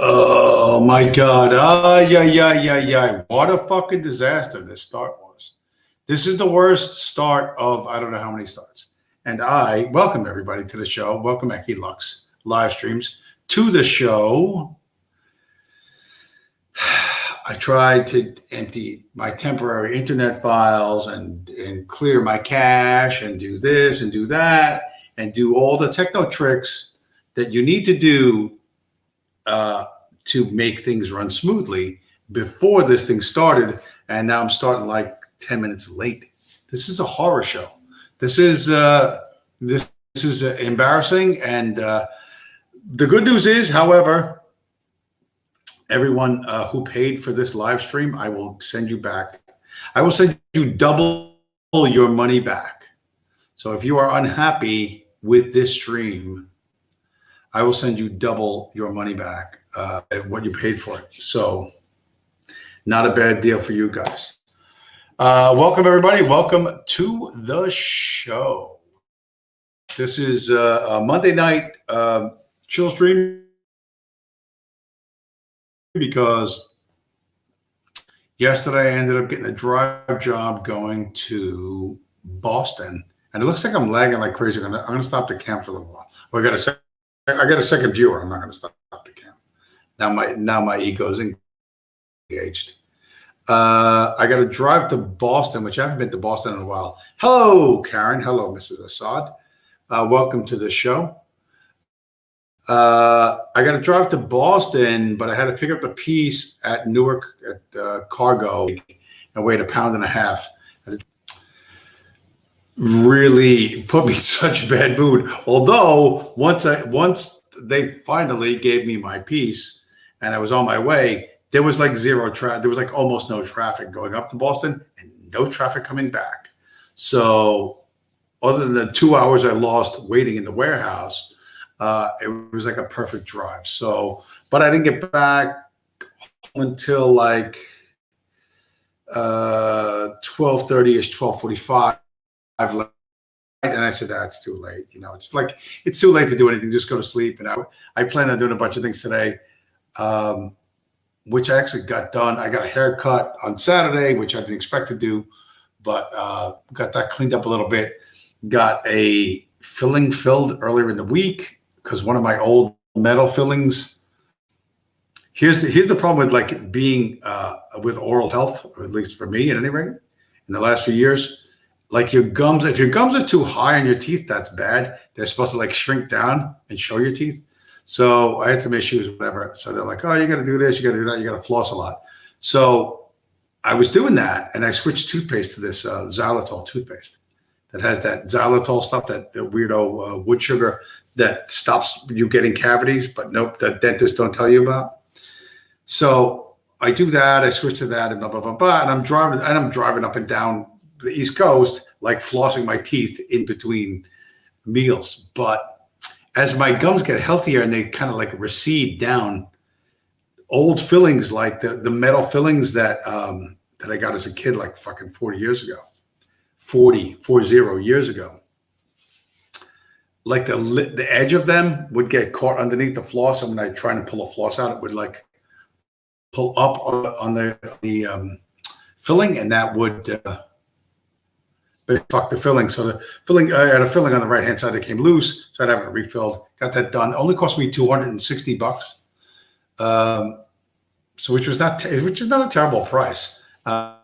Oh my God. Yeah. What a fucking disaster this start was. This is the worst start of I don't know how many starts. And I welcome everybody to the show. Welcome Eki Lux live streams to the show. I tried to empty my temporary internet files and clear my cache and do this and do that and do all the techno tricks that you need to do to make things run smoothly before this thing started. And now I'm starting like 10 minutes late. This is a horror show. This is embarrassing. And the good news is, however, everyone who paid for this live stream, I will send you back. I will send you double your money back. So if you are unhappy with this stream, I will send you double your money back what you paid for it. So not a bad deal for you guys. Welcome, everybody. Welcome to the show. This is a Monday night chill stream because yesterday I ended up getting a drive job going to Boston. And it looks like I'm lagging like crazy. I'm going to stop the cam for a little while. I got a second viewer. I'm not going to stop the cam. Now my ego's engaged. I got to drive to Boston, which I haven't been to Boston in a while. Hello, Karen. Hello, Mrs. Assad. Welcome to the show. I got to drive to Boston, but I had to pick up the piece at Newark at Cargo and weighed 1.5 pounds. Really put me in such bad mood. Although once they finally gave me my piece and I was on my way, there was like zero traffic. There was like almost no traffic going up to Boston and no traffic coming back. So other than the 2 hours I lost waiting in the warehouse, it was like a perfect drive. So, but I didn't get back until like 12:30ish, 12:45. And I said, that's too late. You know, it's like, it's too late to do anything. Just go to sleep. And I plan on doing a bunch of things today, which I actually got done. I got a haircut on Saturday, which I didn't expect to do, but got that cleaned up a little bit. Got a filling filled earlier in the week because one of my old metal fillings. Here's the problem with like being with oral health, or at least for me at any rate, in the last few years. Like your gums, if your gums are too high on your teeth, that's bad. They're supposed to like shrink down and show your teeth. So I had some issues, whatever. So they're like, oh, you got to do this, you got to do that, you got to floss a lot. So I was doing that, and I switched toothpaste to this xylitol toothpaste that has that xylitol stuff, that weirdo wood sugar that stops you getting cavities, but nope, the dentists don't tell you about. So I do that, I switch to that, and blah, blah, blah, blah. And I'm driving up and down the East Coast, like flossing my teeth in between meals. But as my gums get healthier and they kind of like recede down, old fillings like the metal fillings that I got as a kid, like fucking 40 years ago, 40 years ago, like the edge of them would get caught underneath the floss, and when I try to pull a floss out, it would like pull up on the filling, and that would fuck the filling. So the filling, I had a filling on the right hand side that came loose, so I'd have it refilled. Got that done. It only cost me $260. So which is not a terrible price. And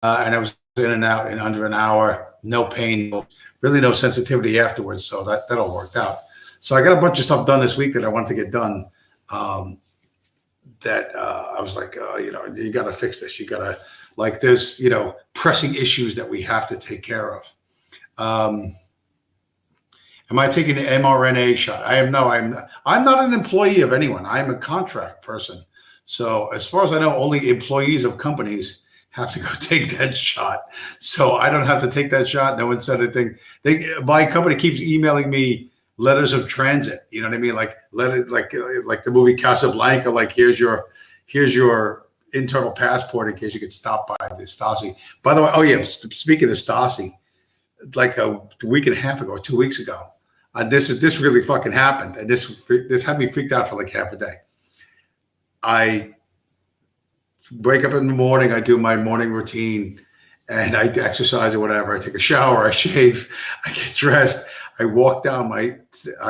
I was in and out in under an hour, no pain, really no sensitivity afterwards. So that all worked out. So I got a bunch of stuff done this week that I wanted to get done. That I was like, you got to fix this. You got to, like, there's, pressing issues that we have to take care of. And Am I taking the mRNA shot? I am no. I'm not an employee of anyone. I'm a contract person. So as far as I know, only employees of companies have to go take that shot. So I don't have to take that shot. No one said anything. My company keeps emailing me letters of transit. You know what I mean? Like like the movie Casablanca. Like here's your internal passport in case you get stopped by the Stasi. By the way, oh yeah, speaking of Stasi, like a week and a half ago, 2 weeks ago, this really fucking happened, and this had me freaked out for like half a day. I wake up in the morning, I do my morning routine, and I exercise or whatever. I take a shower, I shave, I get dressed, I walk down I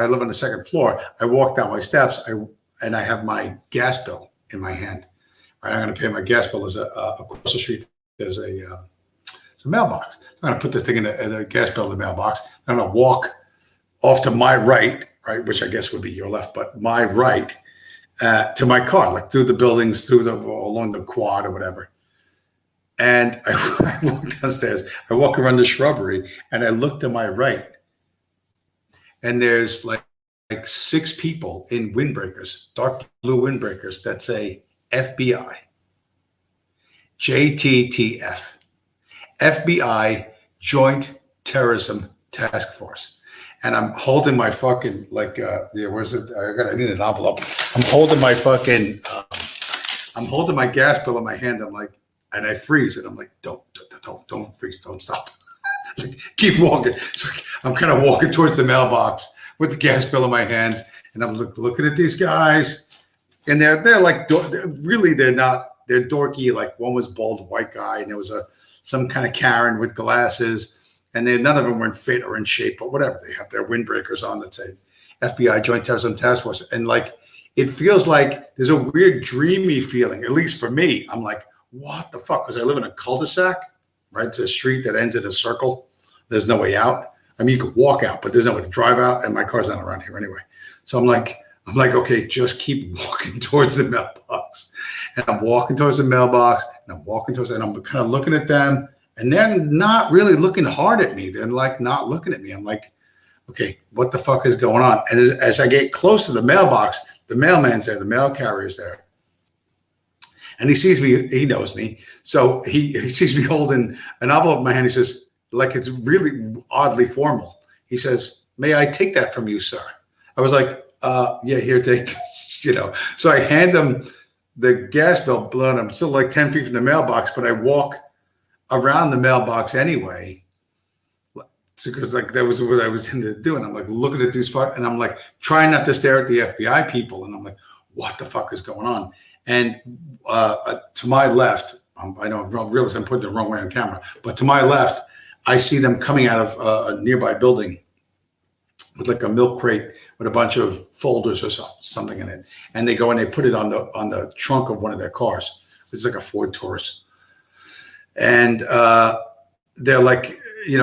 live on the second floor. I walk down my steps, and I have my gas bill in my hand. Right, I'm going to pay my gas bill. Across the street, there's it's a mailbox. So I'm going to put this thing in the gas bill in the mailbox. I'm going to walk off to my right, which I guess would be your left, but my right, to my car, like through the buildings, along the quad or whatever. And I walk downstairs. I walk around the shrubbery, and I look to my right, and there's like 6 people in windbreakers, dark blue windbreakers that say FBI, JTTF, FBI Joint Terrorism Task Force. And I'm holding my fucking, I need an envelope. I'm holding my gas bill in my hand. I'm like, and I freeze it. I'm like, don't freeze, don't stop. Keep walking. So I'm kind of walking towards the mailbox with the gas bill in my hand. And I'm looking at these guys. And they're like, really, they're dorky. Like one was bald white guy, and there was some kind of Karen with glasses, and none of them were in fit or in shape, but whatever. They have their windbreakers on that say FBI Joint Terrorism Task Force. And like, it feels like there's a weird dreamy feeling, at least for me. I'm like, what the fuck? Because I live in a cul-de-sac, right? It's a street that ends in a circle. There's no way out. I mean, you could walk out, but there's no way to drive out, and my car's not around here anyway. So I'm like, okay, just keep walking towards the mailbox. And I'm walking towards the mailbox, and I'm kind of looking at them, and they're not really looking hard at me. They're like not looking at me. I'm like, okay, what the fuck is going on? And as I get close to the mailbox, the mailman's there, the mail carrier's there. And he sees me, he knows me. So he sees me holding an envelope in my hand. He says, like it's really oddly formal. He says, "May I take that from you, sir?" I was like, yeah, here, take this, So I hand him the gas bill, blown. I'm still like 10 feet from the mailbox, but I walk around the mailbox anyway. Because like that was what I was into doing. I'm like looking at these, and I'm like trying not to stare at the FBI people. And I'm like, what the fuck is going on? And to my left, I don't realize I'm putting it the wrong way on camera, but to my left, I see them coming out of a nearby building with like a milk crate with a bunch of folders or something in it. And they go and they put it on the trunk of one of their cars. It's like a Ford Taurus. And they're like,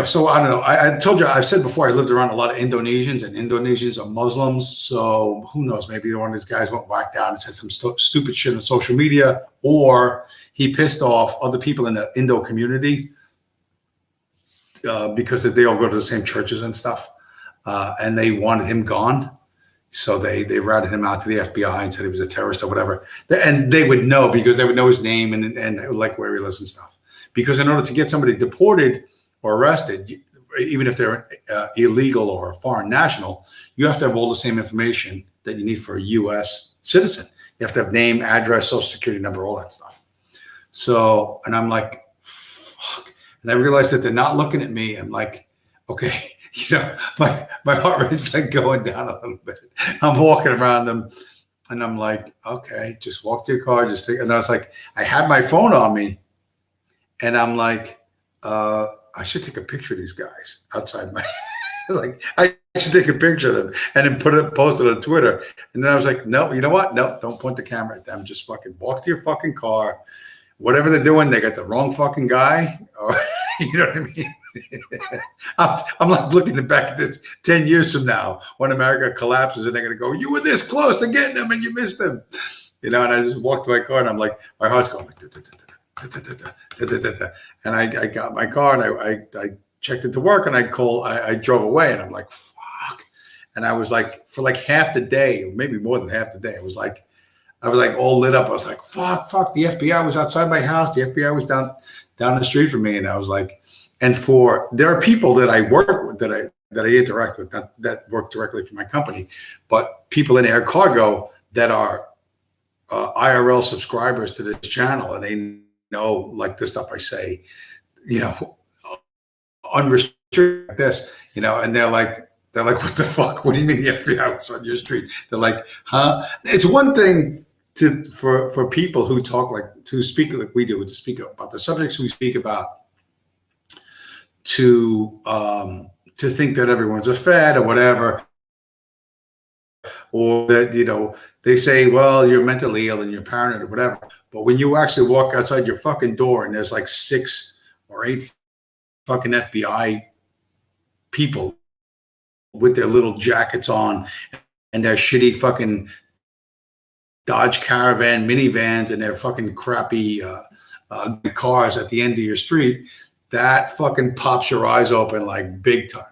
so I don't know. I told you, I've said before, I lived around a lot of Indonesians, and Indonesians are Muslims. So who knows? Maybe one of these guys went whacked out and said some stupid shit on social media, or he pissed off other people in the Indo community because they all go to the same churches and stuff. And they wanted him gone. So they routed him out to the FBI and said he was a terrorist or whatever. And they would know because they would know his name and like where he lives and stuff. Because in order to get somebody deported or arrested, even if they're illegal or a foreign national, you have to have all the same information that you need for a U.S. citizen. You have to have name, address, social security number, all that stuff. So, and I'm like, fuck. And I realized that they're not looking at me. I'm like, okay. My heart rate's like going down a little bit. I'm walking around them, and I'm like, okay, just walk to your car, and I was like, I had my phone on me, and I'm like, I should take a picture of these guys outside my, like, I should take a picture of them and then post it on Twitter. And then I was like, no, you know what? No, don't point the camera at them. Just fucking walk to your fucking car. Whatever they're doing, they got the wrong fucking guy. Or, you know what I mean? I'm like looking back at this 10 years from now when America collapses, and they're going to go, you were this close to getting them and you missed them. And I just walked to my car, and I'm like, my heart's going like, and I got my car, and I checked into work, and I drove away, and I'm like, fuck. And I was like, for like half the day, or maybe more than half the day, I was like all lit up. I was like, fuck, the FBI was outside my house. The FBI was down the street from me. And I was like, there are people that I work with, that I interact with, that work directly for my company, but people in air cargo that are IRL subscribers to this channel, and they know like the stuff I say, unrestricted like this, and they're like, what the fuck? What do you mean the FBI was on your street? They're like, huh? It's one thing for people who speak like we do, to speak about the subjects we speak about, to think that everyone's a fed or whatever, or that they say, well, you're mentally ill and you're paranoid or whatever. But when you actually walk outside your fucking door and there's like 6 or 8 fucking FBI people with their little jackets on and their shitty fucking Dodge Caravan minivans and their fucking crappy cars at the end of your street, that fucking pops your eyes open like big time,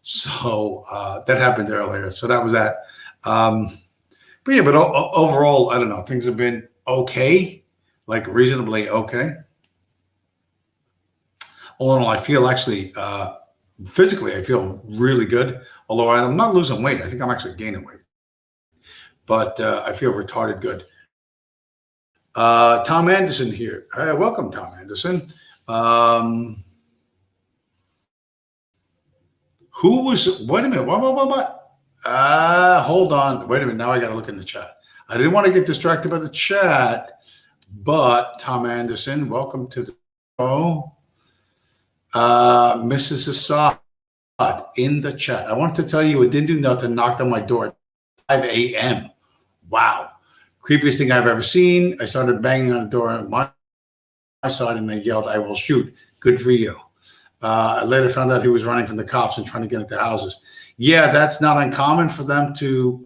So that happened earlier. So that was that. But yeah, but overall, I don't know. Things have been okay, like reasonably okay. All in all, I feel actually, physically, I feel really good. Although I'm not losing weight. I think I'm actually gaining weight. But I feel retarded good. Tom Anderson here. Welcome, Tom Anderson. Wait a minute. What? Hold on. Wait a minute. Now I got to look in the chat. I didn't want to get distracted by the chat, but Tom Anderson, welcome to the show. Mrs. Assad in the chat. I want to tell you, it didn't do nothing. Knocked on my door at 5 a.m. Wow. Creepiest thing I've ever seen. I started banging on the door on my side and they yelled, "I will shoot." Good for you. I later found out he was running from the cops and trying to get into houses. Yeah, that's not uncommon for them to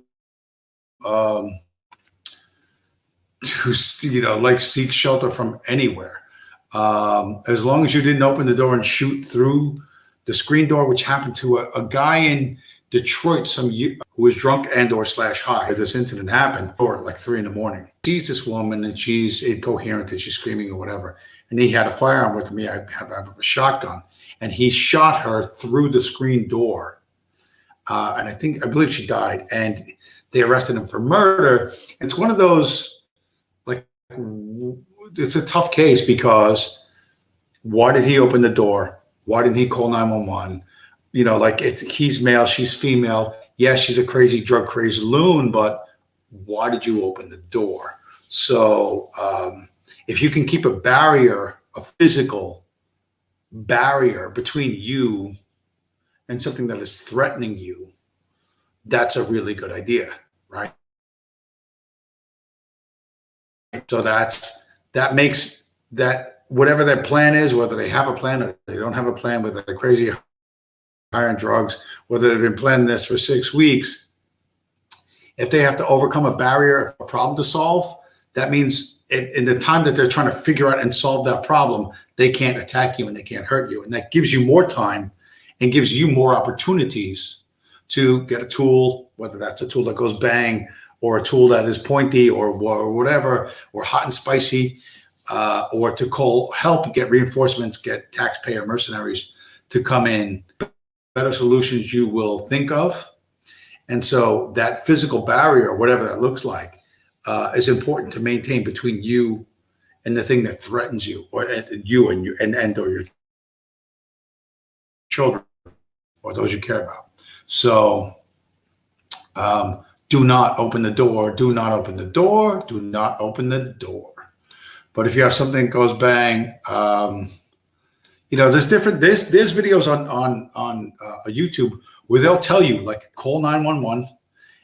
seek shelter from anywhere. As long as you didn't open the door and shoot through the screen door, which happened to a guy in Detroit who was drunk and/or /high. This incident happened or like 3 a.m. Sees this woman and she's incoherent and she's screaming or whatever. And he had a firearm with me. I had a shotgun, and he shot her through the screen door. And I believe she died. And they arrested him for murder. It's one of those, it's a tough case because why did he open the door? Why didn't he call 911? He's male, she's female. Yes, she's a crazy, drug crazy loon, but why did you open the door? So if you can keep a physical barrier between you and something that is threatening you, that's a really good idea, right? So that makes that whatever their plan is, whether they have a plan or they don't have a plan, whether they're crazy high on drugs, whether they've been planning this for 6 weeks, if they have to overcome a barrier, a problem to solve, that means in the time that they're trying to figure out and solve that problem, they can't attack you and they can't hurt you. And that gives you more time and gives you more opportunities to get a tool, whether that's a tool that goes bang or a tool that is pointy or whatever, or hot and spicy, or to call help, get reinforcements, get taxpayer mercenaries to come in. Better solutions you will think of. And so that physical barrier, whatever that looks like, is important to maintain between you and the thing that threatens you, or you and or your children or those you care about. So do not open the door. Do not open the door. Do not open the door. But if you have something that goes bang, there's videos on YouTube where they'll tell you, like, call 911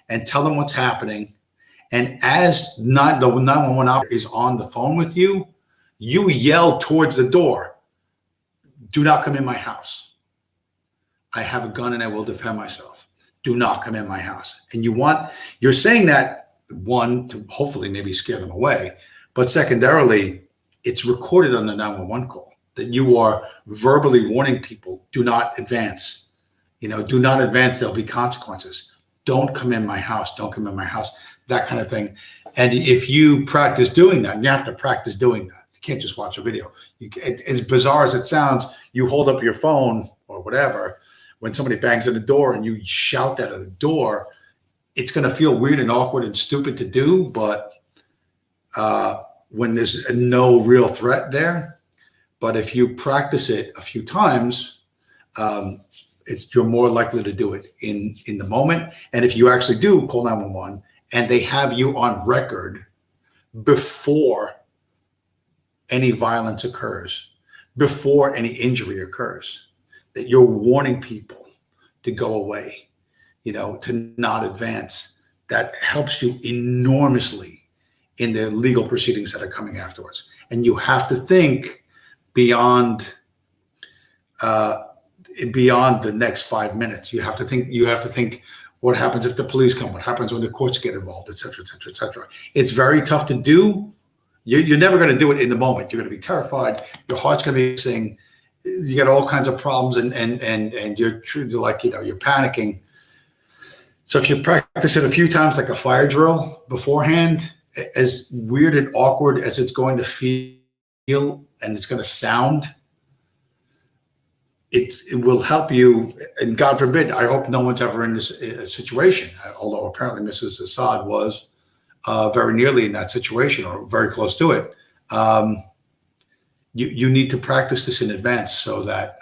and tell them what's happening. And as the 911 operator is on the phone with you, you yell towards the door, "Do not come in my house. I have a gun and I will defend myself. Do not come in my house." And you're saying that, one, to hopefully maybe scare them away, but secondarily, it's recorded on the 911 call that you are verbally warning people, do not advance, Do not advance. There'll be consequences. Don't come in my house. Don't come in my house. That kind of thing. And if you practice doing that, you have to practice doing that. You can't just watch a video. As bizarre as it sounds, you hold up your phone or whatever when somebody bangs on the door and you shout that at the door. It's going to feel weird and awkward and stupid to do, but when there's no real threat there. But if you practice it a few times, you're more likely to do it in the moment. And if you actually do call 911 and they have you on record before any violence occurs, before any injury occurs, that you're warning people to go away, to not advance, that helps you enormously in the legal proceedings that are coming afterwards. And you have to think beyond the next 5 minutes. You have to think what happens if the police come, what happens when the courts get involved, et cetera, et cetera, et cetera. It's very tough to do. You're never going to do it in the moment. You're going to be terrified. Your heart's going to be racing. You get all kinds of problems, and you're you're panicking. So if you practice it a few times, like a fire drill beforehand, as weird and awkward as it's going to feel and it's going to sound, it will help you. And God forbid, I hope no one's ever in this situation, although apparently Mrs. Assad was very nearly in that situation or very close to it. You need to practice this in advance so that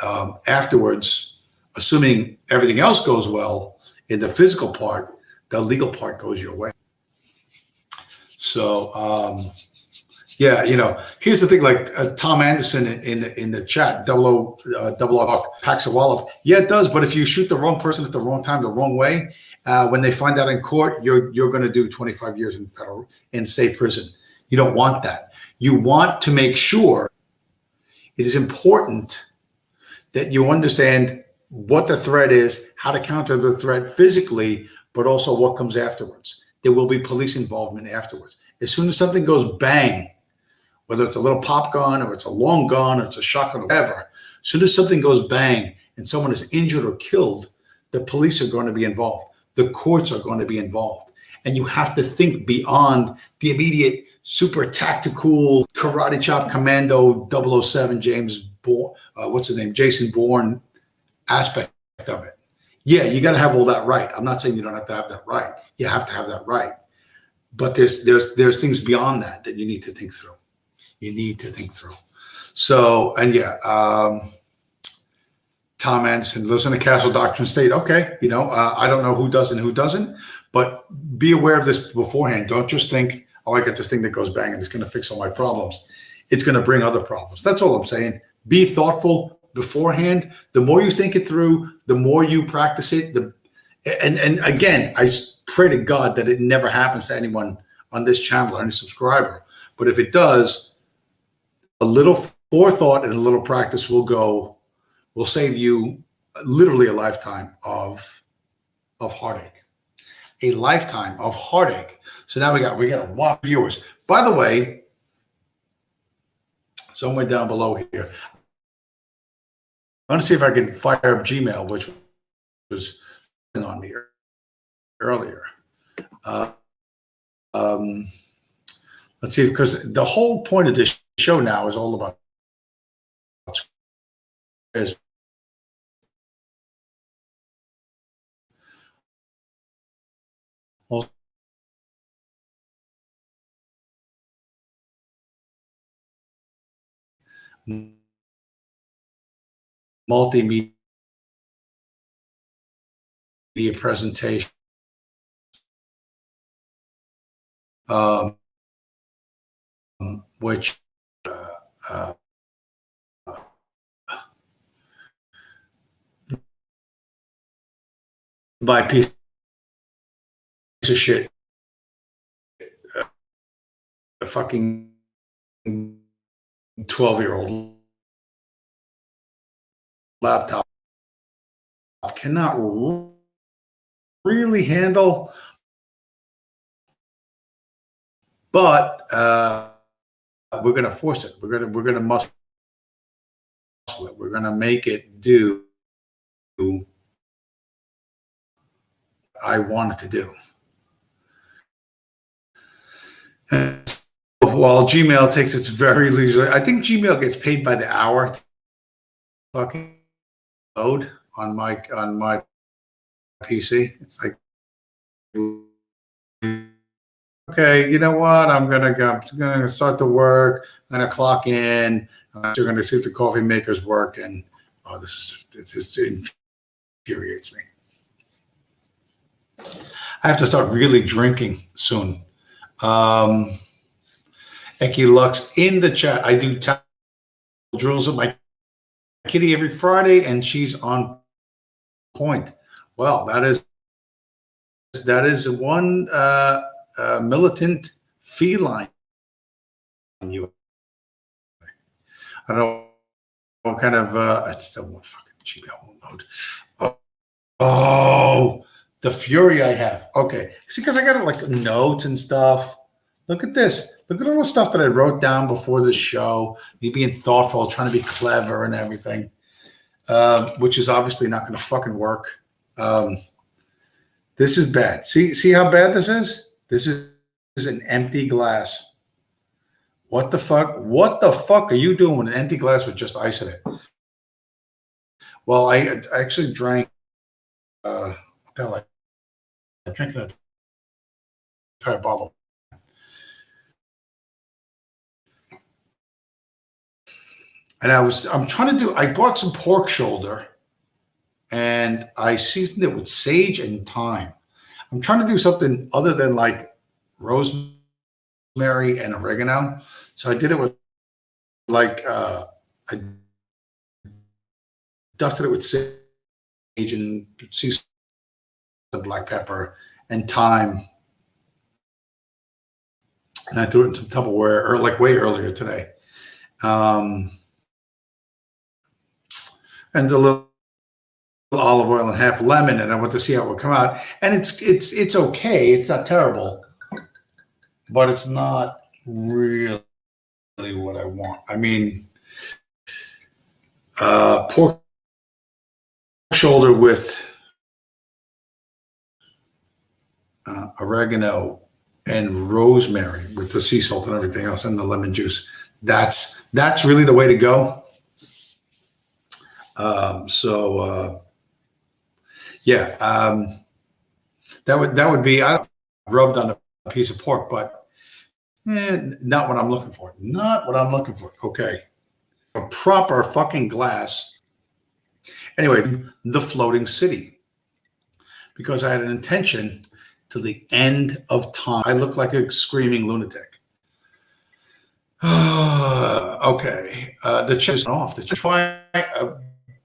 afterwards, assuming everything else goes well in the physical part, the legal part goes your way. So, here's the thing, like Tom Anderson in the chat, double Paxawala. Yeah, it does. But if you shoot the wrong person at the wrong time, the wrong way, when they find out in court, you're going to do 25 years in state prison. You don't want that. You want to make sure. It is important that you understand what the threat is, how to counter the threat physically, but also what comes afterwards. There will be police involvement afterwards. As soon as something goes bang, whether it's a little pop gun or it's a long gun or it's a shotgun or whatever, as soon as something goes bang and someone is injured or killed, the police are going to be involved. The courts are going to be involved. And you have to think beyond the immediate super tactical karate chop commando 007 James Bourne, Jason Bourne aspect of it. Yeah, you got to have all that right. I'm not saying you don't have to have that right. You have to have that right. But there's things beyond that you need to think through. You need to think through. So, and Tom Anderson lives in a castle doctrine state. Okay, I don't know who does and who doesn't, but be aware of this beforehand. Don't just think, oh, I got this thing that goes bang and it's going to fix all my problems. It's going to bring other problems. That's all I'm saying. Be thoughtful beforehand. The more you think it through, the more you practice it. And again, I pray to God that it never happens to anyone on this channel or any subscriber. But if it does, a little forethought and a little practice will save you literally a lifetime of heartache. A lifetime of heartache. So now we got a lot of viewers. By the way, somewhere down below here, I want to see if I can fire up Gmail, which was on me earlier. Let's see, because the whole point of this show now is all about multimedia presentation. Which by piece of shit, a fucking 12-year-old laptop cannot really handle, but we're going to force it. We're going to muscle it. We're going to make it do I wanted to do. And while Gmail takes its very leisurely, I think Gmail gets paid by the hour to fucking load on my PC. It's like, okay, you know what? I'm gonna start the work. I'm gonna clock in. We're gonna see if the coffee makers work. And it infuriates me. I have to start really drinking soon. Eki Lux in the chat. I do drills with my kitty every Friday, and she's on point. Well, that is one militant feline. You, I don't know what kind of. It's still one fucking Gmail won't load. Oh, the fury I have. Okay, see, because I got like notes and stuff. Look at this. Look at all the stuff that I wrote down before the show. Me being thoughtful, trying to be clever and everything, which is obviously not going to fucking work. This is bad. See how bad this is? This is an empty glass. What the fuck? What the fuck are you doing with an empty glass with just ice in it? Well, I actually drank. What the hell? I drank an entire bottle. And I bought some pork shoulder and I seasoned it with sage and thyme. I'm trying to do something other than like rosemary and oregano. So I did it with I dusted it with sage and seasoned the black pepper and thyme. And I threw it in some Tupperware or like way earlier today. And a little olive oil and half lemon, and I want to see how it would come out. And it's okay. It's not terrible, but it's not really what I want. I mean, pork shoulder with oregano and rosemary with the sea salt and everything else and the lemon juice. That's really the way to go. That would be rubbed on a piece of pork, but not what I'm looking for. Not what I'm looking for. Okay, a proper fucking glass. Anyway, the floating city, because I had an intention to the end of time. I look like a screaming lunatic. Okay, the check is off. The try.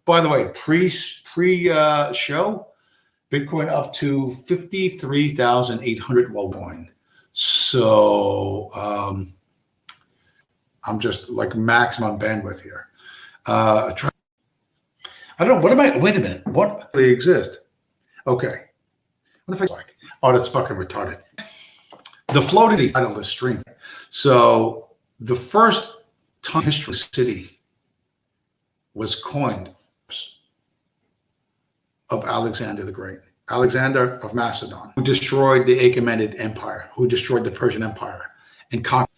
By the way, pre-show, Bitcoin up to 53,800 while going. So I'm just like maximum bandwidth here. I don't know. What am I? Wait a minute. What really exist? Okay. What if I like? Oh, that's fucking retarded. The floating title of the stream. So the first time history city was coined of Alexander the Great, Alexander of Macedon, who destroyed the Achaemenid Empire, who destroyed the Persian Empire and conquered.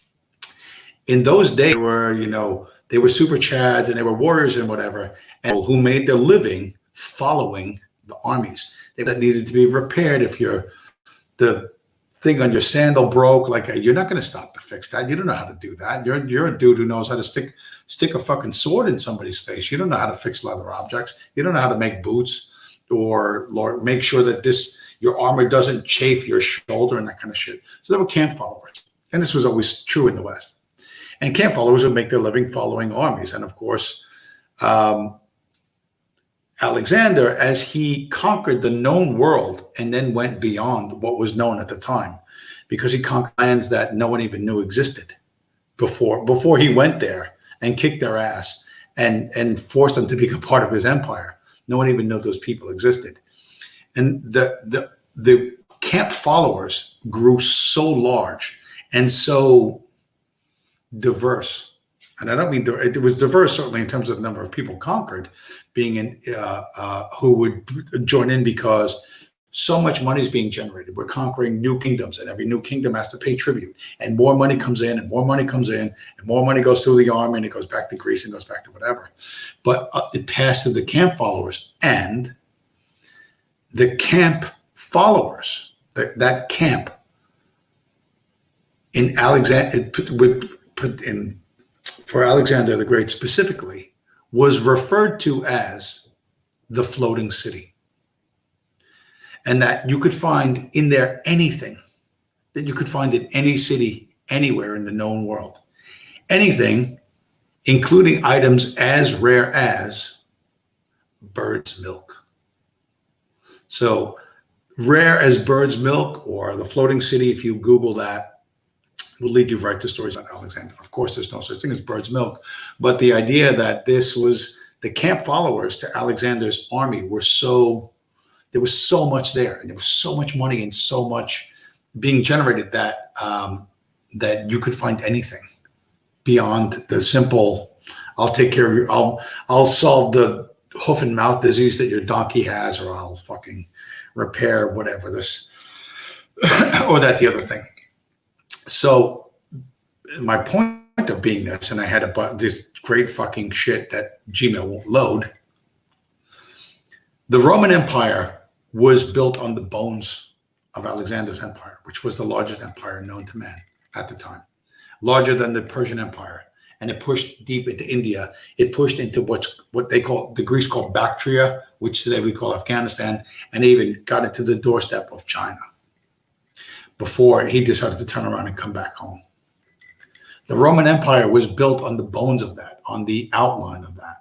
In those days, they were super chads and they were warriors and whatever, and who made their living following the armies. That needed to be repaired. If the thing on your sandal broke, like you're not going to stop to fix that. You don't know how to do that. You're a dude who knows how to stick a fucking sword in somebody's face. You don't know how to fix leather objects. You don't know how to make boots or make sure that your armor doesn't chafe your shoulder and that kind of shit. So they were camp followers, and this was always true in the West. And camp followers would make their living following armies, and of course, Alexander, as he conquered the known world and then went beyond what was known at the time, because he conquered lands that no one even knew existed before he went there and kicked their ass and forced them to become part of his empire. No one even knew those people existed. And the camp followers grew so large and so diverse. And I don't mean it was diverse certainly in terms of the number of people conquered, being who would join in because So much money is being generated. We're conquering new kingdoms, and every new kingdom has to pay tribute. And more money comes in, and more money comes in, and more money goes through the army, and it goes back to Greece and goes back to whatever. But it passed to the camp followers, and the camp followers, that camp in Alexander, put in for Alexander the Great specifically, was referred to as the floating city. And that you could find in there anything that you could find in any city, anywhere in the known world. Anything, including items as rare as bird's milk. So rare as bird's milk or the floating city, if you Google that, will lead you right to stories about Alexander. Of course, there's no such thing as bird's milk, but the idea that this was the camp followers to Alexander's army there was so much there, and there was so much money and so much being generated that that you could find anything beyond the simple, I'll take care of you, I'll solve the hoof and mouth disease that your donkey has, or I'll fucking repair whatever this or that the other thing. So my point of being this, and I had this great fucking shit that Gmail won't load. The Roman Empire was built on the bones of Alexander's empire, which was the largest empire known to man at the time, larger than the Persian Empire. And it pushed deep into India. It pushed into what they call, the Greeks call Bactria, which today we call Afghanistan, and even got it to the doorstep of China before he decided to turn around and come back home. The Roman Empire was built on the bones of that, on the outline of that.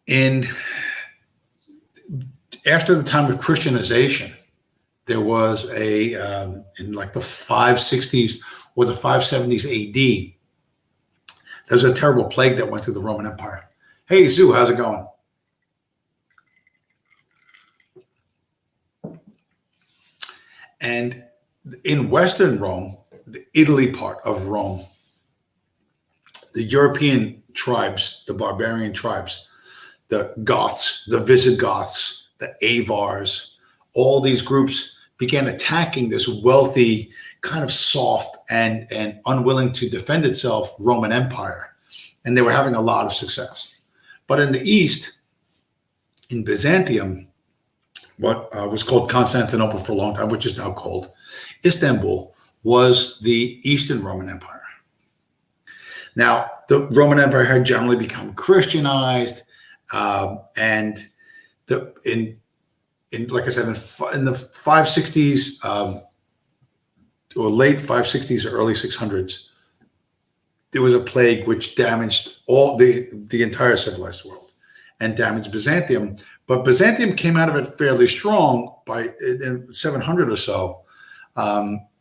And after the time of Christianization, there was in like the 560s or the 570s AD, there's a terrible plague that went through the Roman Empire. Hey, Sue, how's it going? And in Western Rome, the Italy part of Rome, the European tribes, the barbarian tribes, the Goths, the Visigoths, the Avars, all these groups began attacking this wealthy, kind of soft and unwilling to defend itself Roman Empire. And they were having a lot of success. But in the East, in Byzantium, what was called Constantinople for a long time, which is now called Istanbul, was the Eastern Roman Empire. Now, the Roman Empire had generally become Christianized, and like I said, in the 560s or late 560s or early 600s, there was a plague which damaged all the entire civilized world and damaged Byzantium. But Byzantium came out of it fairly strong in 700 or so,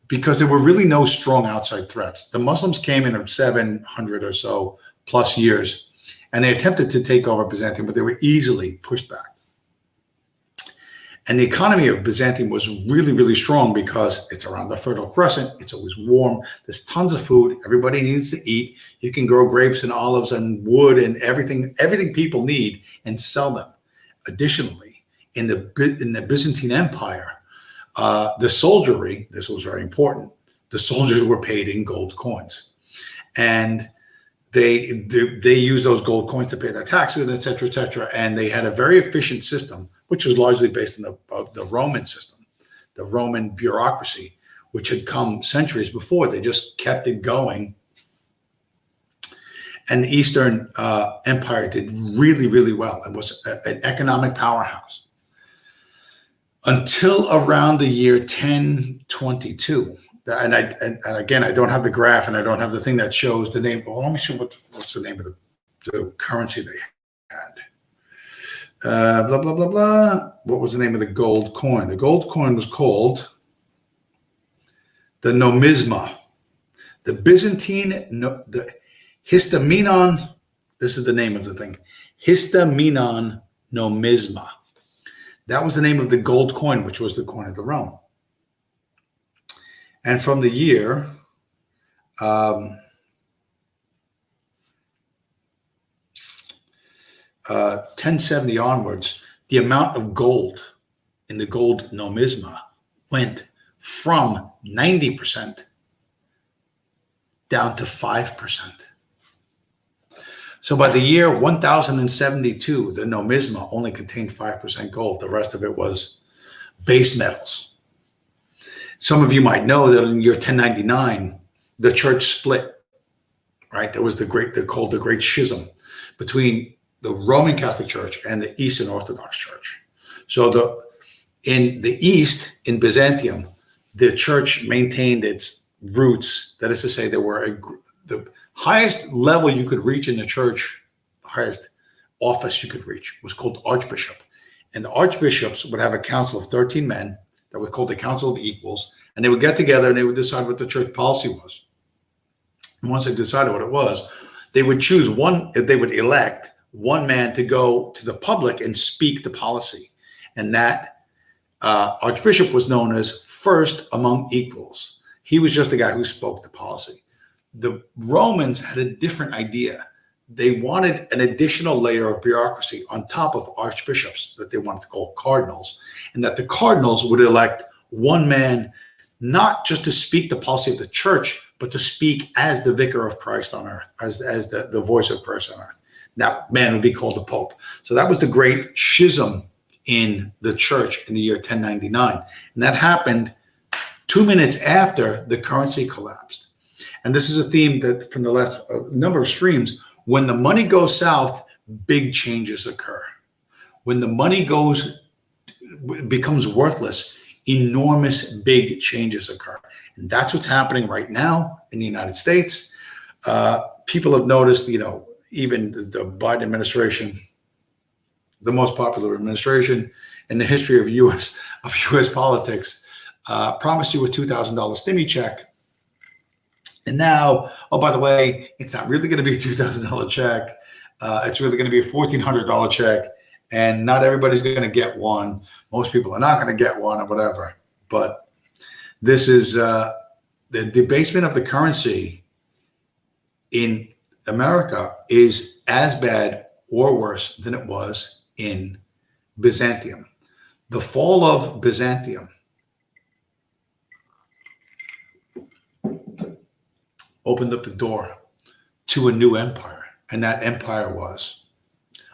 because there were really no strong outside threats. The Muslims came in 700 or so plus years, and they attempted to take over Byzantium, but they were easily pushed back. And the economy of Byzantium was really, really strong because it's around the Fertile Crescent. It's always warm. There's tons of food. Everybody needs to eat. You can grow grapes and olives and wood and everything people need and sell them. Additionally, in the Byzantine Empire, the soldiery, this was very important, the soldiers were paid in gold coins. And they used those gold coins to pay their taxes, et cetera, et cetera. And they had a very efficient system, which was largely based on the Roman system, the Roman bureaucracy, which had come centuries before. They just kept it going. And the Eastern Empire did really, really well. It was an economic powerhouse until around the year 1022. And again, I don't have the graph and I don't have the thing that shows the name. Well, let me show what's the name of the currency they had. Blah, blah, blah, blah. What was the name of the gold coin? The gold coin was called the nomisma. The Byzantine, the histamenon, this is the name of the thing, histamenon nomisma. That was the name of the gold coin, which was the coin of the Rome. And from the year 1070 onwards, the amount of gold in the gold nomisma went from 90% down to 5%. So by the year 1072, the nomisma only contained 5% gold. The rest of it was base metals. Some of you might know that in year 1099, the church split, right? There was they're called the Great Schism between the Roman Catholic Church and the Eastern Orthodox Church. So in the East, in Byzantium, the church maintained its roots. That is to say, there were the highest level you could reach in the church, the highest office you could reach was called archbishop. And the archbishops would have a council of 13 men that was called the Council of Equals. And they would get together and they would decide what the church policy was. And once they decided what it was, they would choose they would elect one man to go to the public and speak the policy. And that archbishop was known as first among equals. He was just the guy who spoke the policy. The Romans had a different idea. They wanted an additional layer of bureaucracy on top of archbishops that they wanted to call cardinals, and that the cardinals would elect one man, not just to speak the policy of the church, but to speak as the vicar of Christ on earth, as the voice of Christ on earth. That man would be called the Pope. So that was the great schism in the church in the year 1099. And that happened 2 minutes after the currency collapsed. And this is a theme that from the last number of streams, when the money goes south, big changes occur. When the money becomes worthless, enormous big changes occur. And that's what's happening right now in the United States. People have noticed, even the Biden administration, the most popular administration in the history of U.S. politics, promised you a $2,000 stimmy check. And now, oh, by the way, it's not really going to be a $2,000 check. It's really going to be a $1,400 check. And not everybody's going to get one. Most people are not going to get one or whatever. But this is the debasement of the currency in America is as bad or worse than it was in Byzantium. The fall of Byzantium opened up the door to a new empire. And that empire was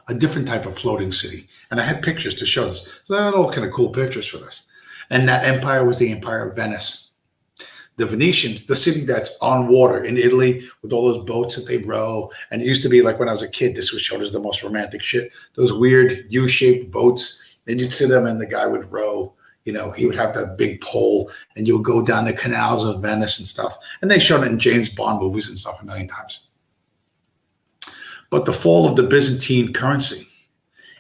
a different type of floating city. And I had pictures to show this. So I had all kind of cool pictures for this. And that empire was the Empire of Venice. The Venetians, the city that's on water in Italy with all those boats that they row. And it used to be like when I was a kid, this was shown as the most romantic shit. Those weird U-shaped boats. And you'd see them and the guy would row. He would have that big pole and you would go down the canals of Venice and stuff. And they showed it in James Bond movies and stuff a million times. But the fall of the Byzantine currency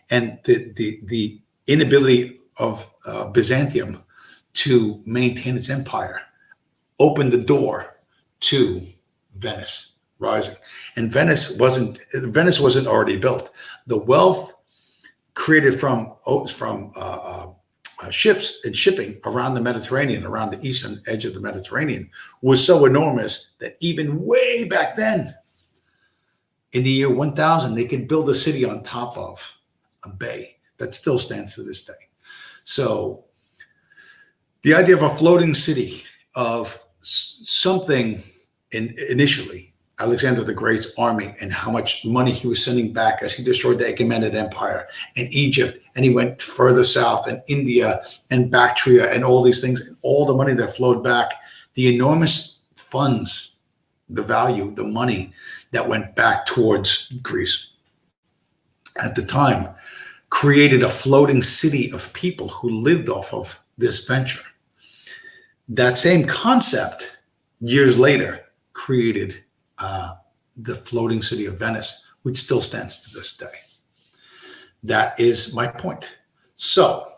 and the inability of Byzantium to maintain its empire opened the door to Venice rising. And Venice wasn't already built. The wealth created from ships and shipping around the Mediterranean, around the eastern edge of the Mediterranean, was so enormous that even way back then, in the year 1000, they could build a city on top of a bay that still stands to this day. So the idea of a floating city, of something initially, Alexander the Great's army and how much money he was sending back as he destroyed the Achaemenid Empire and Egypt, and he went further south and India and Bactria and all these things, and all the money that flowed back, the enormous funds, the value, the money that went back towards Greece at the time created a floating city of people who lived off of this venture. That same concept years later created the floating city of Venice, which still stands to this day. That is my point. So,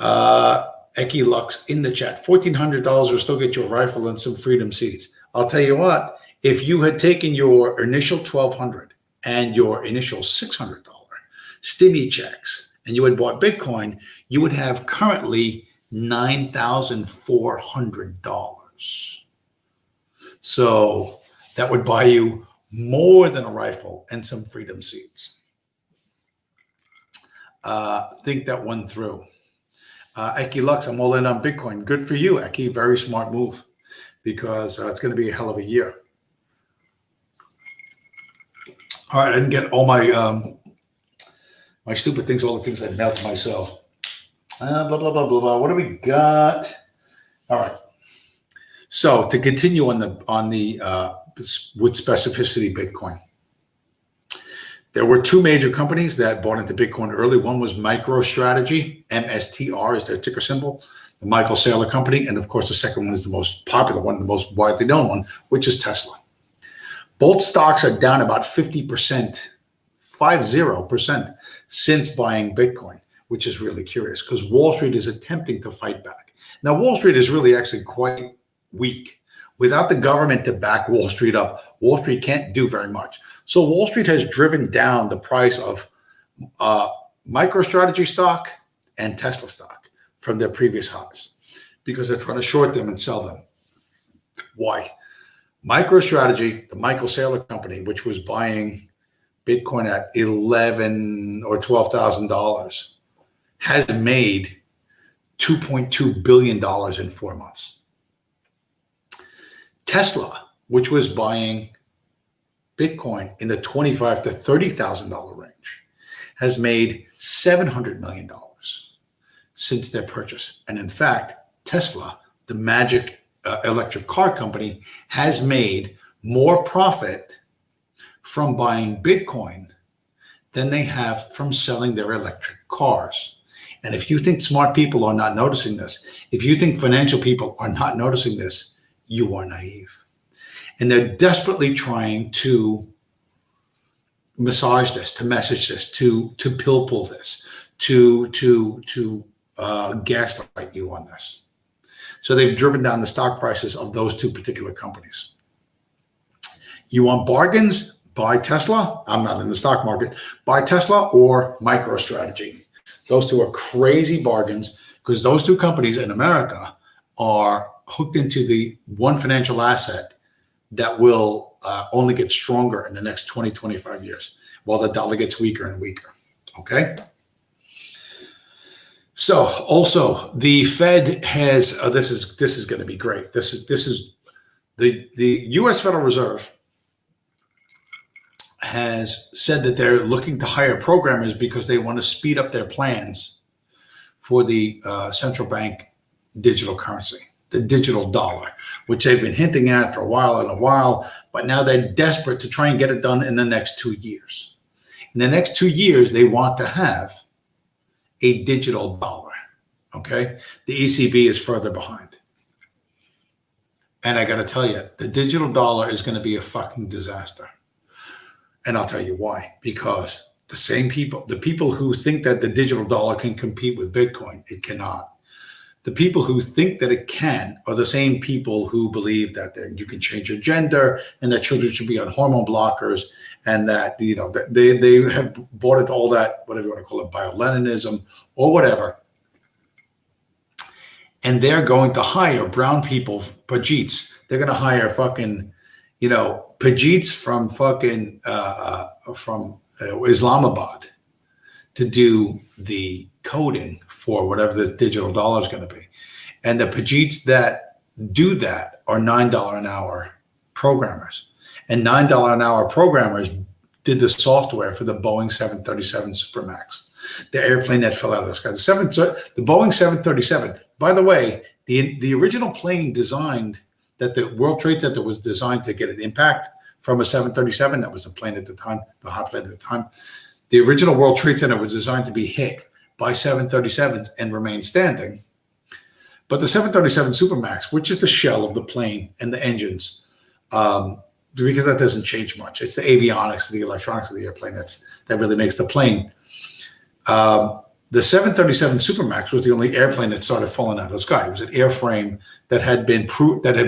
Eki Lux in the chat, $1,400 will still get you a rifle and some freedom seeds. I'll tell you what, if you had taken your initial $1,200 and your initial $600 stimmy checks and you had bought Bitcoin, you would have currently $9,400. So that would buy you more than a rifle and some freedom seeds. think that one through. Eki Lux, I'm all in on Bitcoin. Good for you, Eki. Very smart move because it's going to be a hell of a year. All right, I didn't get all my my stupid things, all the things I mailed to myself. Blah, blah, blah, blah, blah. What do we got? All right. So to continue on the with specificity Bitcoin, there were two major companies that bought into Bitcoin early. One was MicroStrategy, MSTR is their ticker symbol, the Michael Saylor company. And of course, the second one is the most popular one, the most widely known one, which is Tesla. Both stocks are down about 50%, 50%, since buying Bitcoin, which is really curious because Wall Street is attempting to fight back. Now, Wall Street is really actually quite weak. Without the government to back Wall Street up, Wall Street can't do very much. So Wall Street has driven down the price of MicroStrategy stock and Tesla stock from their previous highs because they're trying to short them and sell them. Why? MicroStrategy, the Michael Saylor company, which was buying Bitcoin at $11,000 or $12,000, has made $2.2 billion in 4 months. Tesla, which was buying Bitcoin in the $25,000 to $30,000 range, has made $700 million since their purchase. And in fact, Tesla, the magic electric car company, has made more profit from buying Bitcoin than they have from selling their electric cars. And if you think smart people are not noticing this, if you think financial people are not noticing this, you are naive. And they're desperately trying to massage this, to message this, to pill pull this, to gaslight you on this. So they've driven down the stock prices of those two particular companies. You want bargains? Buy Tesla. I'm not in the stock market. Buy Tesla or MicroStrategy. Those two are crazy bargains because those two companies in America are hooked into the one financial asset that will only get stronger in the next 20, 25 years while the dollar gets weaker and weaker. Okay? So also the Fed has, this is going to be great. This is the U.S. Federal Reserve has said that they're looking to hire programmers because they want to speed up their plans for the central bank digital currency, the digital dollar, which they've been hinting at for a while, but now they're desperate to try and get it done in the next 2 years. In the next 2 years, they want to have a digital dollar, okay? The ECB is further behind. And I got to tell you, the digital dollar is going to be a fucking disaster. And I'll tell you why. Because the same people, the people who think that the digital dollar can compete with Bitcoin, it cannot. The people who think that it can are the same people who believe that you can change your gender and that children should be on hormone blockers and that, you know, that they have bought into all that, whatever you want to call it, bio-Leninism or whatever. And they're going to hire brown people, Pajits. They're going to hire fucking, you know, Pajits from fucking Islamabad to do the coding for whatever the digital dollar is going to be. And the Pajits that do that are $9 an hour programmers. And $9 an hour programmers did the software for the Boeing 737 Supermax, the airplane that fell out of the sky. The Boeing 737, by the way, the original plane designed that the World Trade Center was designed to get an impact from a 737. That was the plane at the time, the hot plane at the time. The original World Trade Center was designed to be hit by 737s and remain standing. But the 737 Supermax, which is the shell of the plane and the engines, because that doesn't change much. It's the avionics, the electronics of the airplane that really makes the plane. The 737 Supermax was the only airplane that started falling out of the sky. It was an airframe that had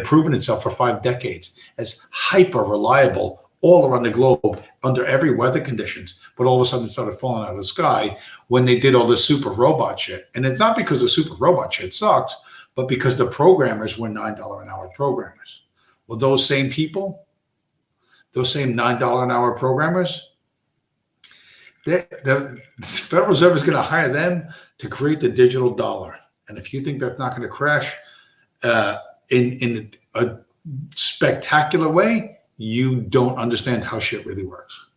proven itself for 5 decades as hyper reliable all around the globe under every weather conditions. But all of a sudden it started falling out of the sky when they did all this super robot shit. And it's not because the super robot shit sucks, but because the programmers were $9 an hour programmers. Well, those same people, those same $9 an hour programmers, The Federal Reserve is going to hire them to create the digital dollar. And if you think that's not going to crash uh, in a spectacular way, you don't understand how shit really works.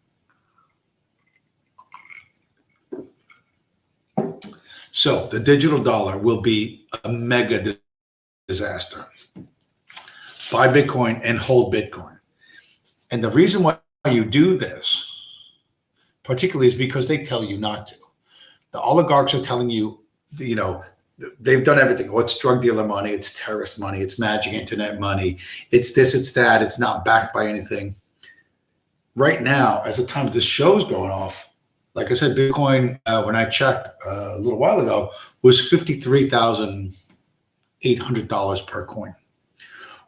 So the digital dollar will be a mega disaster. Buy Bitcoin and hold Bitcoin. And the reason why you do this, particularly, is because they tell you not to. The oligarchs are telling you, they've done everything. Oh, it's drug dealer money, it's terrorist money, it's magic internet money, it's this, it's that, it's not backed by anything. Right now, as the time this show's going off, like I said, Bitcoin, when I checked a little while ago, was $53,800 per coin.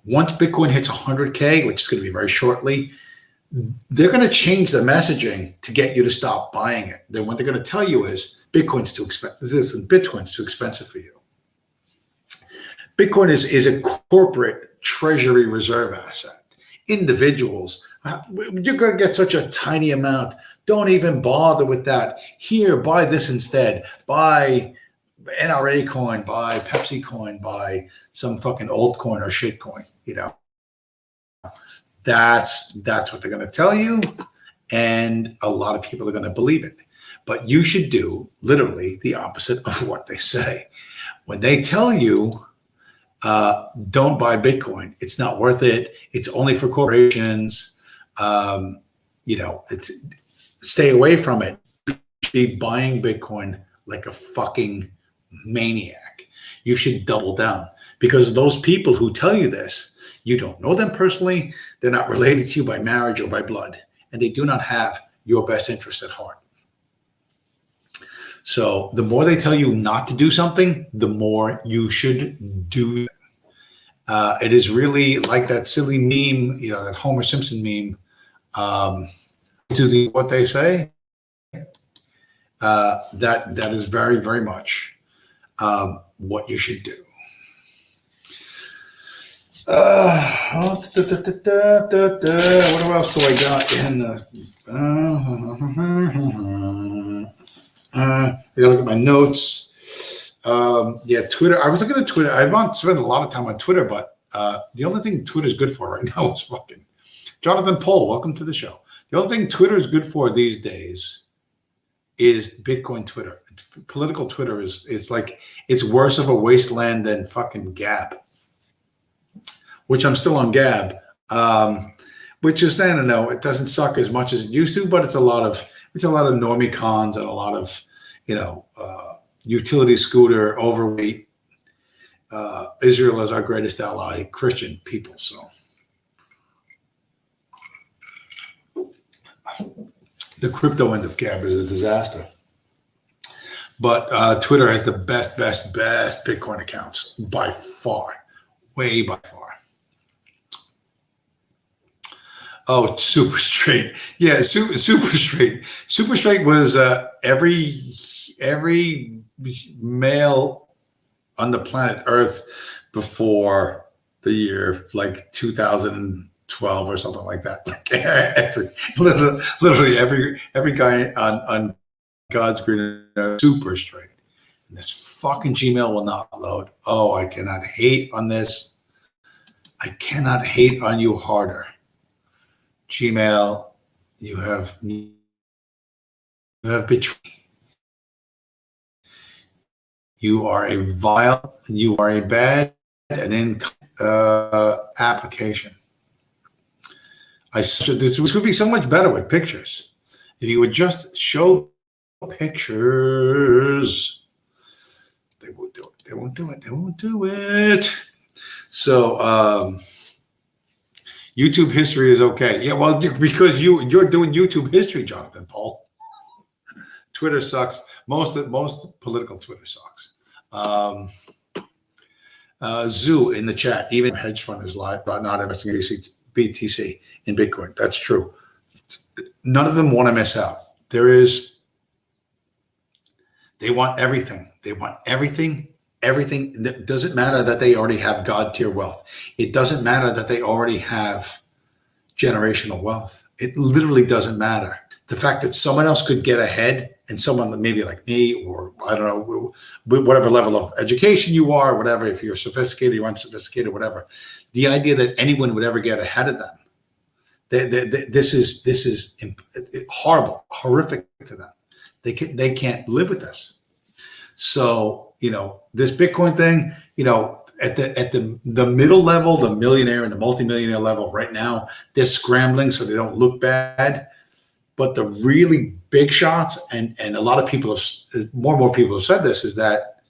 Once Bitcoin hits 100K, which is going to be very shortly, they're going to change the messaging to get you to stop buying it. Then what they're going to tell you is Bitcoin's too expensive. Bitcoin's too expensive for you. Bitcoin is a corporate treasury reserve asset. Individuals, you're going to get such a tiny amount. Don't even bother with that. Here, buy this instead. Buy NRA coin, buy Pepsi coin, buy some fucking altcoin or shit coin. That's what they're going to tell you, and a lot of people are going to believe it. But you should do literally the opposite of what they say. When they tell you, don't buy Bitcoin, it's not worth it, it's only for corporations, stay away from it. You should be buying Bitcoin like a fucking maniac. You should double down, because those people who tell you this, you don't know them personally. They're not related to you by marriage or by blood, and they do not have your best interest at heart. So the more they tell you not to do something, the more you should do it. It is really like that silly meme, that Homer Simpson meme, to what they say. That is very, very much what you should do. What else do I got in I gotta look at my notes. Twitter. I was looking at Twitter. I haven't spent a lot of time on Twitter, but the only thing Twitter is good for right now is fucking Jonathan Pohl. Welcome to the show. The only thing Twitter is good for these days is Bitcoin Twitter. Political Twitter it's worse of a wasteland than fucking Gab, which I'm still on Gab, which is, I don't know, it doesn't suck as much as it used to, but it's a lot of normie cons and a lot of, utility scooter, overweight, Israel is our greatest ally, Christian people. So the crypto end of Gab is a disaster. But Twitter has the best Bitcoin accounts by far, way by far. Oh, Super Straight. Yeah, Super Straight. Super Straight was every male on the planet Earth before the year like 2012 or something like that. Like literally every guy on God's green earth, Super Straight. And this fucking Gmail will not load. Oh, I cannot hate on this. I cannot hate on you harder. Gmail, you have betrayed. You are a vile, you are a bad and application. This would be so much better with pictures. If you would just show pictures, they won't do it. They won't do it. They won't do it. So YouTube history is okay. Yeah, well, because you're doing YouTube history, Jonathan Pohl. Twitter sucks. Most political Twitter sucks. Zoo in the chat. Even hedge fund is live about not investing in BTC in Bitcoin. That's true. None of them want to miss out. They want everything. They want everything. Everything. It doesn't matter that they already have God tier wealth. It doesn't matter that they already have generational wealth. It literally doesn't matter. the fact that someone else could get ahead, and someone that maybe like me, or I don't know, whatever level of education you are, whatever, if you're sophisticated, you're unsophisticated, whatever, the idea that anyone would ever get ahead of them, this is horrible, horrific to them. They can't live with this. So, this Bitcoin thing, at the middle level, the millionaire and the multimillionaire level right now, they're scrambling so they don't look bad. But the really big shots, and a lot of people more and more people have said this, is that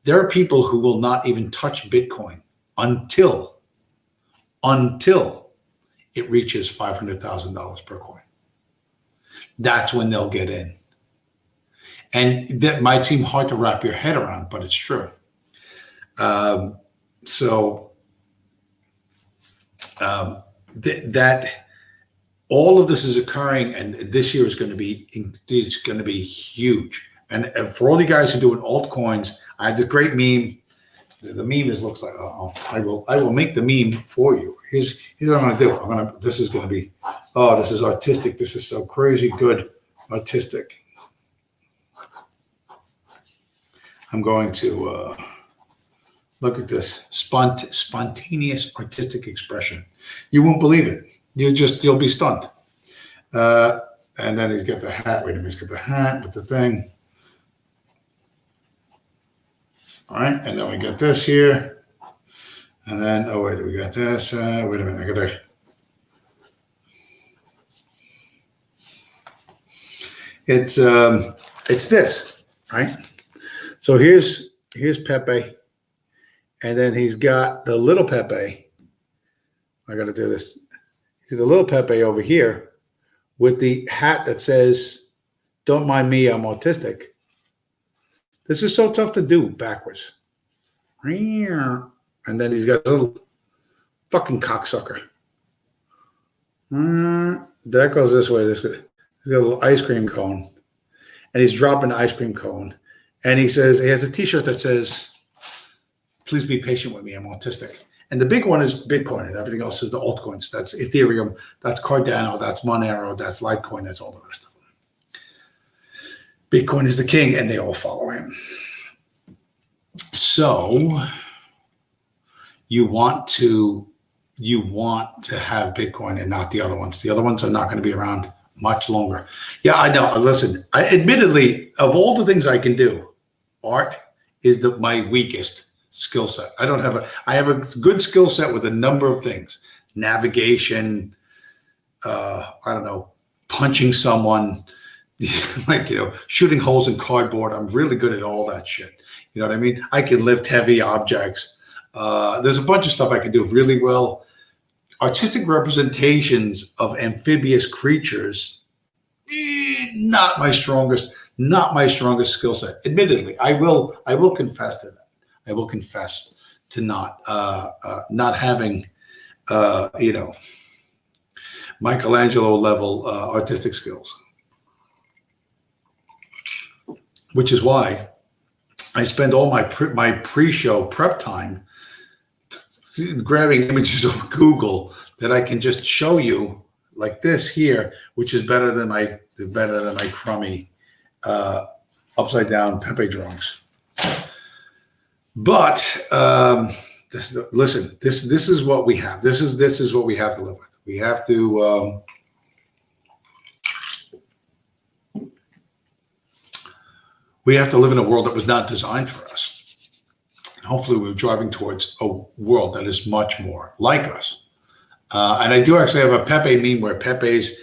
there are people who will not even touch Bitcoin until it reaches $500,000 per coin. That's when they'll get in. And that might seem hard to wrap your head around, but it's true. That all of this is occurring, and this year is going to be huge. And for all you guys who are doing altcoins, I had this great meme. The meme looks like, I will make the meme for you. Here's what I'm going to do. This is going to be, this is artistic. This is so crazy good, artistic. I'm going to look at this spontaneous artistic expression. You won't believe it. You'll be stunned. And then he's got the hat. Wait a minute, he's got the hat with the thing. All right, and then we got this here. And then, we got this. Wait a minute, I gotta. It's this, right? So here's Pepe, and then he's got the little Pepe. I got to do this. See the little Pepe over here with the hat that says, "Don't mind me, I'm autistic." This is so tough to do backwards. And then he's got a little fucking cocksucker. That goes this way. He's got a little ice cream cone, and he's dropping the ice cream cone. And he has a T-shirt that says, "Please be patient with me, I'm autistic." And the big one is Bitcoin, and everything else is the altcoins. That's Ethereum, that's Cardano, that's Monero, that's Litecoin, that's all the rest of them. Bitcoin is the king, and they all follow him. So you want to have Bitcoin and not the other ones. The other ones are not going to be around much longer. Yeah, I know. Listen, admittedly, of all the things I can do, art is my weakest skill set. I have a good skill set with a number of things. Navigation, punching someone, shooting holes in cardboard. I'm really good at all that shit. You know what I mean? I can lift heavy objects. There's a bunch of stuff I can do really well. Artistic representations of amphibious creatures, not my strongest skill set. Admittedly, I will confess to that. I will confess to not having, Michelangelo level artistic skills, which is why I spend all my pre-show prep time grabbing images of Google that I can just show you, like this here, which is better than my crummy upside down Pepe drawings. But this is what we have. This is what we have to live with. We have to live in a world that was not designed for us. And hopefully we're driving towards a world that is much more like us. And I do actually have a Pepe meme where Pepe's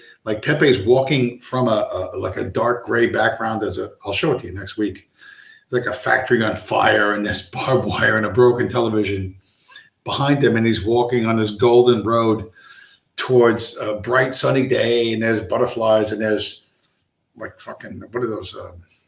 walking from a dark gray background. I'll show it to you next week. Like a factory on fire and this barbed wire and a broken television behind him. And he's walking on this golden road towards a bright sunny day. And there's butterflies and there's what are those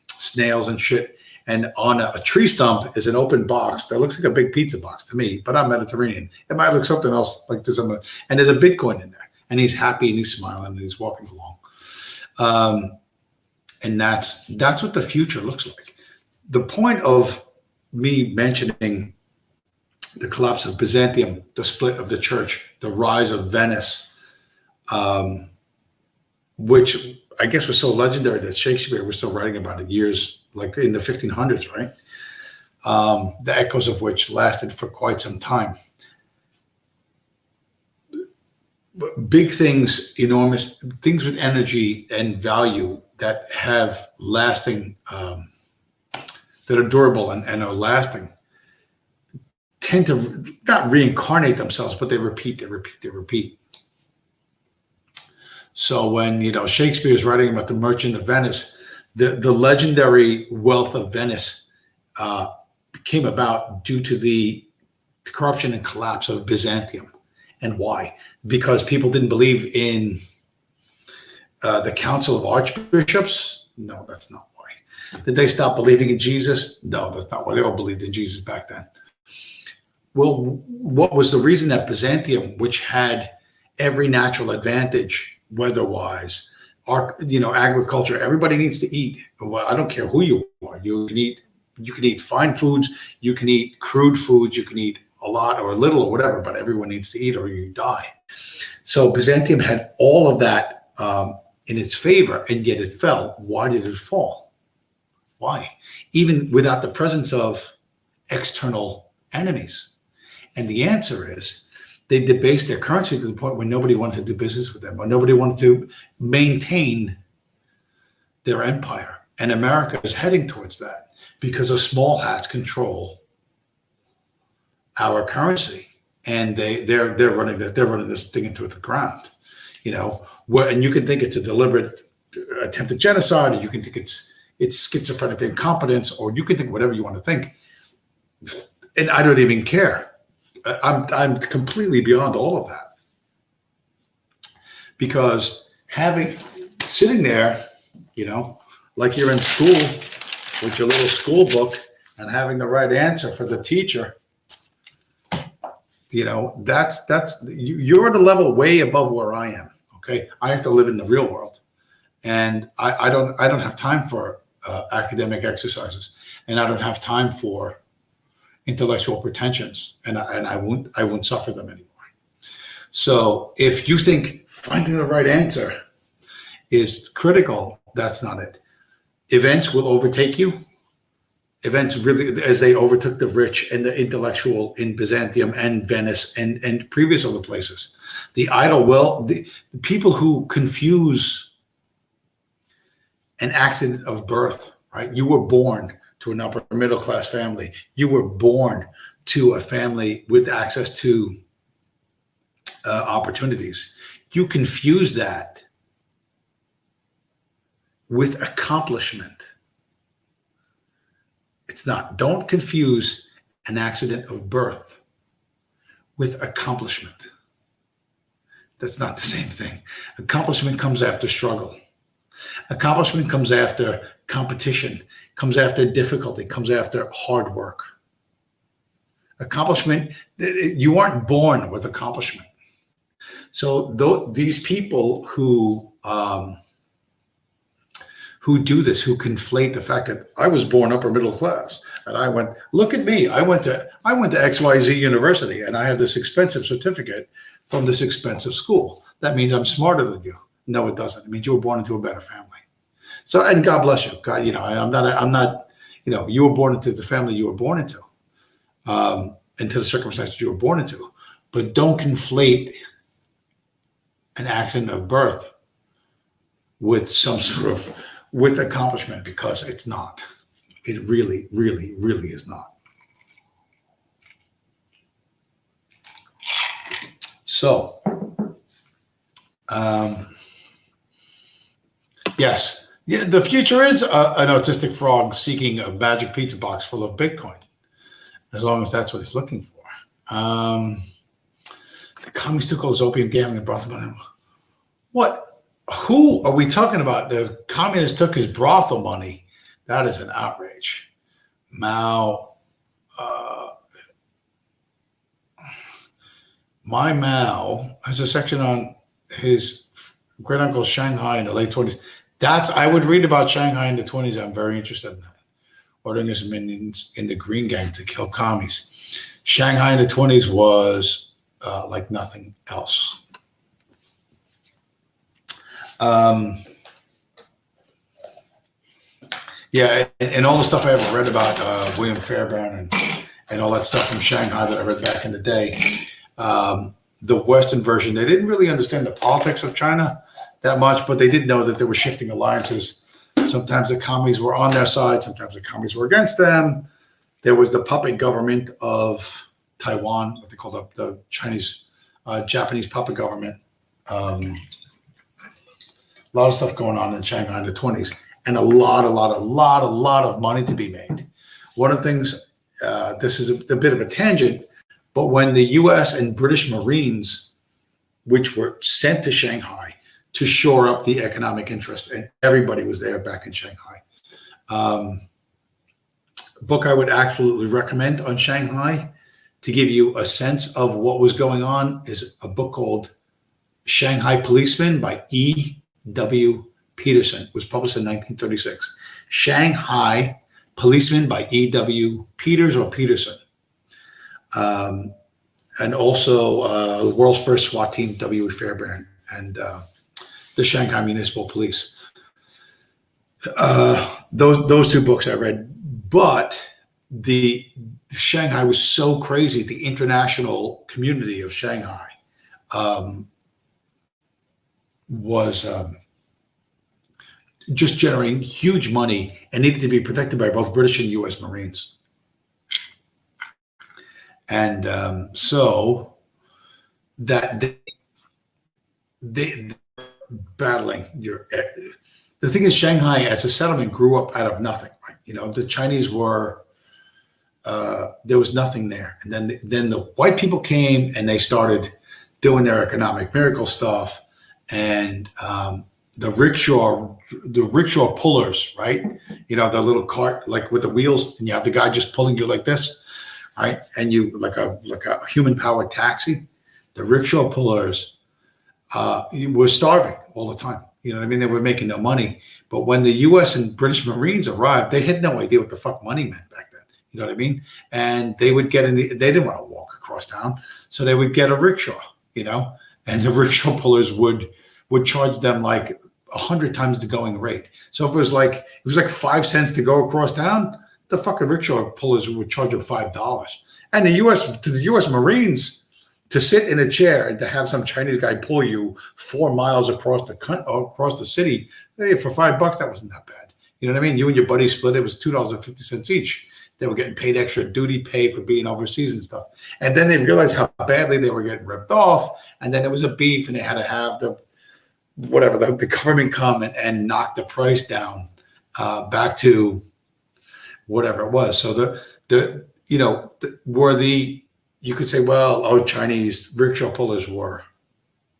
snails and shit. And on a tree stump is an open box that looks like a big pizza box to me, but I'm Mediterranean. It might look something else like this. And there's a Bitcoin in there, and he's happy and he's smiling and he's walking along. And that's what the future looks like. The point of me mentioning the collapse of Byzantium, the split of the church, the rise of Venice, which I guess was so legendary that Shakespeare was still writing about it years, like in the 1500s, right? The echoes of which lasted for quite some time. Big things, enormous things with energy and value that have lasting, that are durable and are lasting, tend to not reincarnate themselves, but they repeat, they repeat, they repeat. So when, Shakespeare is writing about the Merchant of Venice, the legendary wealth of Venice came about due to the corruption and collapse of Byzantium. And why? Because people didn't believe in the Council of Archbishops? No, that's not why. Did they stop believing in Jesus? No, that's not why. They all believed in Jesus back then. Well, what was the reason that Byzantium, which had every natural advantage weather-wise, agriculture, everybody needs to eat. Well, I don't care who you are. You can eat fine foods, you can eat crude foods, you can eat a lot or a little or whatever, but everyone needs to eat or you die. So Byzantium had all of that in its favor, and yet it fell. Why did it fall? Why? Even without the presence of external enemies. And the answer is they debased their currency to the point where nobody wanted to do business with them, or nobody wanted to maintain their empire. And America is heading towards that because the small hats control our currency, and they're running this thing into the ground. And you can think it's a deliberate attempted genocide, or you can think it's schizophrenic incompetence, or you can think whatever you want to think. And I don't even care. I'm completely beyond all of that, because sitting there, like you're in school with your little school book and having the right answer for the teacher, you're at a level way above where I am. Okay, I have to live in the real world, and I don't have time for academic exercises, and I don't have time for intellectual pretensions, and I won't suffer them anymore. So if you think finding the right answer is critical, that's not it. Events will overtake you. Events really, as they overtook the rich and the intellectual in Byzantium and Venice and previous other places. The idle will, the people who confuse an accident of birth, right? You were born to an upper middle class family. You were born to a family with access to opportunities. You confuse that with accomplishment. It's not. Don't confuse an accident of birth with accomplishment. That's not the same thing. Accomplishment comes after struggle. Accomplishment comes after competition, comes after difficulty, comes after hard work. Accomplishment, you aren't born with accomplishment. So these people who do this, who conflate the fact that I was born upper middle class and look at me, I went to XYZ University and I have this expensive certificate from this expensive school. That means I'm smarter than you. No, it doesn't. It means you were born into a better family. So, and God bless you. God, I'm not, you were born into the family you were born into, into the circumstances you were born into. But don't conflate an accident of birth with some sort of with accomplishment, because it's not. It really, really, really is not. So, yes. Yeah, the future is an autistic frog seeking a magic pizza box full of Bitcoin, as long as that's what he's looking for. The commies took all his opium gambling and brought them on him. What? Who are we talking about? The communist took his brothel money. That is an outrage. Mao, my Mao has a section on his great uncle Shanghai in the late 20s. I would read about Shanghai in the 20s. I'm very interested in that. Ordering his minions in the Green Gang to kill commies. Shanghai in the 20s was like nothing else. Yeah, and all the stuff I ever read about William Fairbairn and all that stuff from Shanghai that I read back in the day, the Western version, they didn't really understand the politics of China that much, but they did know that there were shifting alliances. Sometimes the commies were on their side, sometimes the commies were against them. There was the puppet government of Taiwan, what they call the Chinese, Japanese puppet government. A lot of stuff going on in Shanghai in the 20s, and a lot of money to be made. One of the things, this is a bit of a tangent, but when the U.S. and British Marines, which were sent to Shanghai to shore up the economic interest, and everybody was there back in Shanghai. Book I would absolutely recommend on Shanghai to give you a sense of what was going on is a book called Shanghai Policeman by E.W. Peterson. It was published in 1936. Shanghai Policeman by E.W. Peters or Peterson. And also the world's first SWAT team, W.E. Fairbairn, and the Shanghai Municipal Police. Those two books I read, but the Shanghai was so crazy. The international community of Shanghai was just generating huge money and needed to be protected by both British and U.S. Marines. And so that they battling the thing is, Shanghai as a settlement grew up out of nothing, right? You know, the Chinese were there was nothing there, and then the white people came and they started doing their economic miracle stuff, and the rickshaw pullers, right? You know, the little cart like with the wheels, and you have the guy just pulling you like this, right? And you like a human powered taxi. The rickshaw pullers were starving all the time. You know what I mean? They were making no money. But when the U.S. and British Marines arrived, they had no idea what the fuck money meant back then. You know what I mean? And they would get they didn't want to walk across town, so they would get a rickshaw. You know, and the rickshaw pullers would charge them like 100 times the going rate. So if it was like 5 cents to go across town, the fucking rickshaw pullers would charge them $5. And the U.S. Marines, to sit in a chair and to have some Chinese guy pull you 4 miles across the city, hey, for $5, that wasn't that bad. You know what I mean? You and your buddy split. It was $2.50 each. They were getting paid extra duty pay for being overseas and stuff. And then they realized how badly they were getting ripped off. And then it was a beef, and they had to have the government come and knock the price down back to whatever it was. So you could say, well, Chinese rickshaw pullers were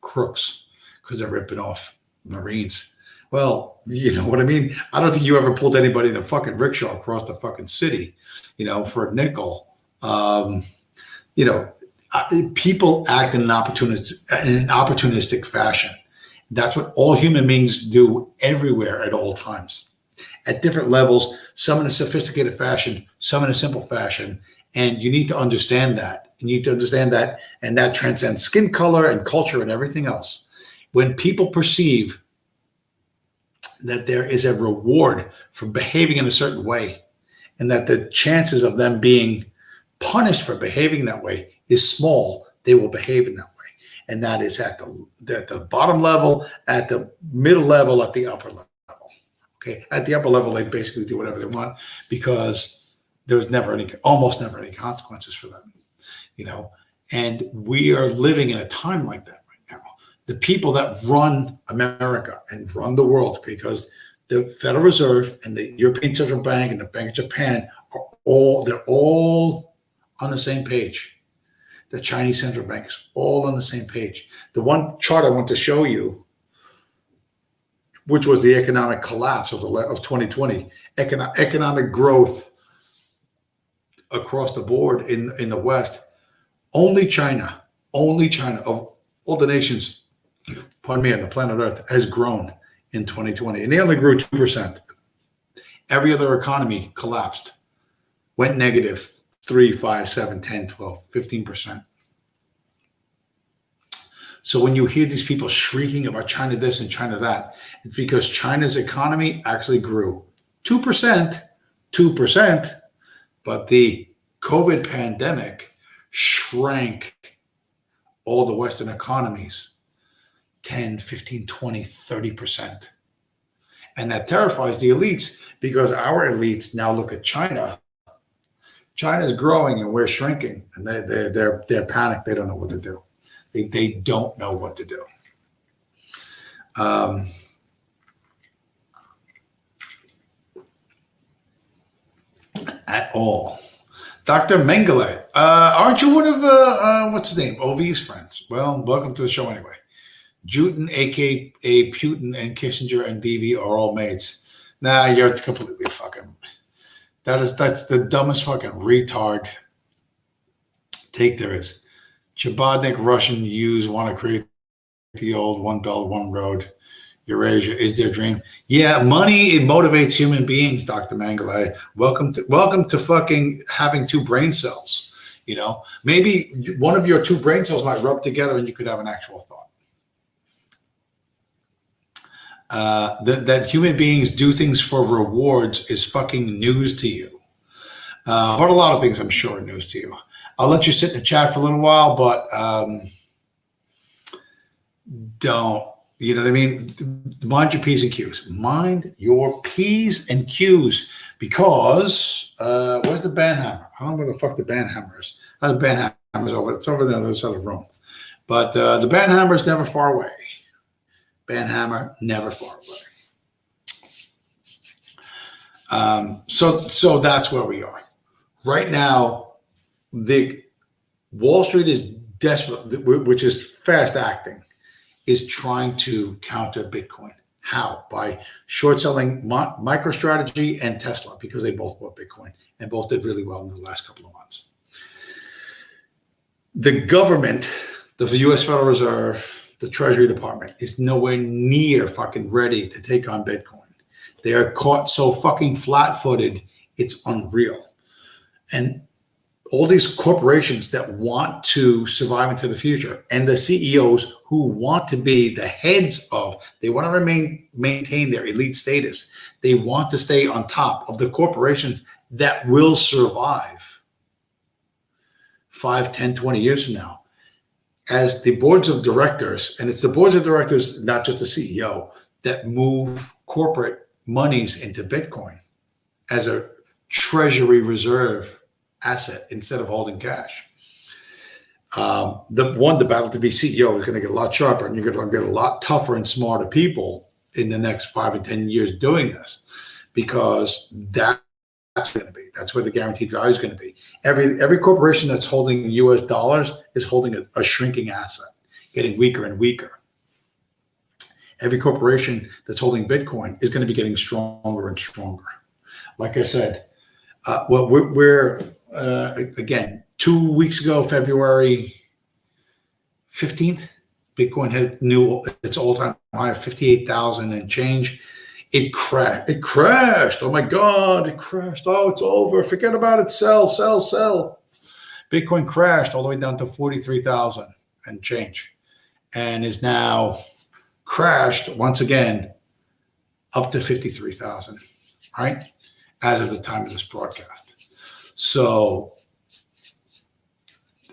crooks because they're ripping off Marines. Well, you know what I mean? I don't think you ever pulled anybody in a fucking rickshaw across the fucking city, you know, for a nickel. People act in an opportunistic fashion. That's what all human beings do everywhere at all times, at different levels, some in a sophisticated fashion, some in a simple fashion. And you need to understand that. You need to understand that, and that transcends skin color and culture and everything else. When people perceive that there is a reward for behaving in a certain way, and that the chances of them being punished for behaving that way is small, they will behave in that way. And that is at the bottom level, at the middle level, at the upper level. Okay, at the upper level, they basically do whatever they want because there was almost never any consequences for them, you know. And we are living in a time like that right now. The people that run America and run the world, because the Federal Reserve and the European Central Bank and the Bank of Japan they're all on the same page. The Chinese Central Bank is all on the same page. The one chart I want to show you, which was the economic collapse of 2020, economic growth across the board in the West, only China of all the nations, on the planet Earth, has grown in 2020. And they only grew 2%. Every other economy collapsed, went negative 3, 5, 7, 10, 12, 15%. So when you hear these people shrieking about China this and China that, it's because China's economy actually grew 2%, 2%, but the COVID pandemic shrank all the Western economies 10, 15, 20, 30%. And that terrifies the elites because our elites now look at China. China's growing and we're shrinking, and they're panicked. They don't know what to do. They don't know what to do. At all. Dr. Mengele, aren't you one of what's his name? OV's friends? Well, welcome to the show anyway. Putin, aka Putin, and Kissinger and Bibi are all mates. Nah, you're completely fucking. That's the dumbest fucking retard take there is. Chabadnik Russian Jews want to create the old one belt, one road. Eurasia is their dream. Yeah, money, it motivates human beings, Dr. Mengele. Welcome to fucking having two brain cells. You know, maybe one of your two brain cells might rub together and you could have an actual thought. That human beings do things for rewards is fucking news to you. But a lot of things I'm sure are news to you. I'll let you sit in the chat for a little while, but don't. You know what I mean? Mind your P's and Q's. Mind your P's and Q's because where's the band hammer? I don't know where the fuck the band hammer is. The band hammer's over. It's over there on the other side of the room. But the band hammer is never far away. Band hammer, never far away. So that's where we are. Right now, the Wall Street is desperate, which is fast acting, is trying to counter Bitcoin. How? By short selling MicroStrategy and Tesla because they both bought Bitcoin and both did really well in the last couple of months. The government, the U.S. Federal Reserve, the Treasury Department is nowhere near fucking ready to take on Bitcoin. They are caught so fucking flat-footed, it's unreal. And all these corporations that want to survive into the future and the CEOs who want to be the heads of, they want to maintain their elite status. They want to stay on top of the corporations that will survive 5, 10, 20 years from now. As the boards of directors, and it's the boards of directors, not just the CEO, that move corporate monies into Bitcoin as a treasury reserve asset instead of holding cash. The battle to be CEO is going to get a lot sharper, and you're going to get a lot tougher and smarter people in the next 5 and 10 years doing this, because that's going to be, that's where the guaranteed value is going to be. Every corporation that's holding US dollars is holding a shrinking asset, getting weaker and weaker. Every corporation that's holding Bitcoin is going to be getting stronger and stronger. Like I said, we're again, 2 weeks ago, February 15th, Bitcoin hit its all-time high of 58,000 and change. It crashed. Oh my God, it crashed. Oh, it's over. Forget about it. Sell. Bitcoin crashed all the way down to 43,000 and change, and is now crashed once again up to 53,000, right? As of the time of this broadcast. So,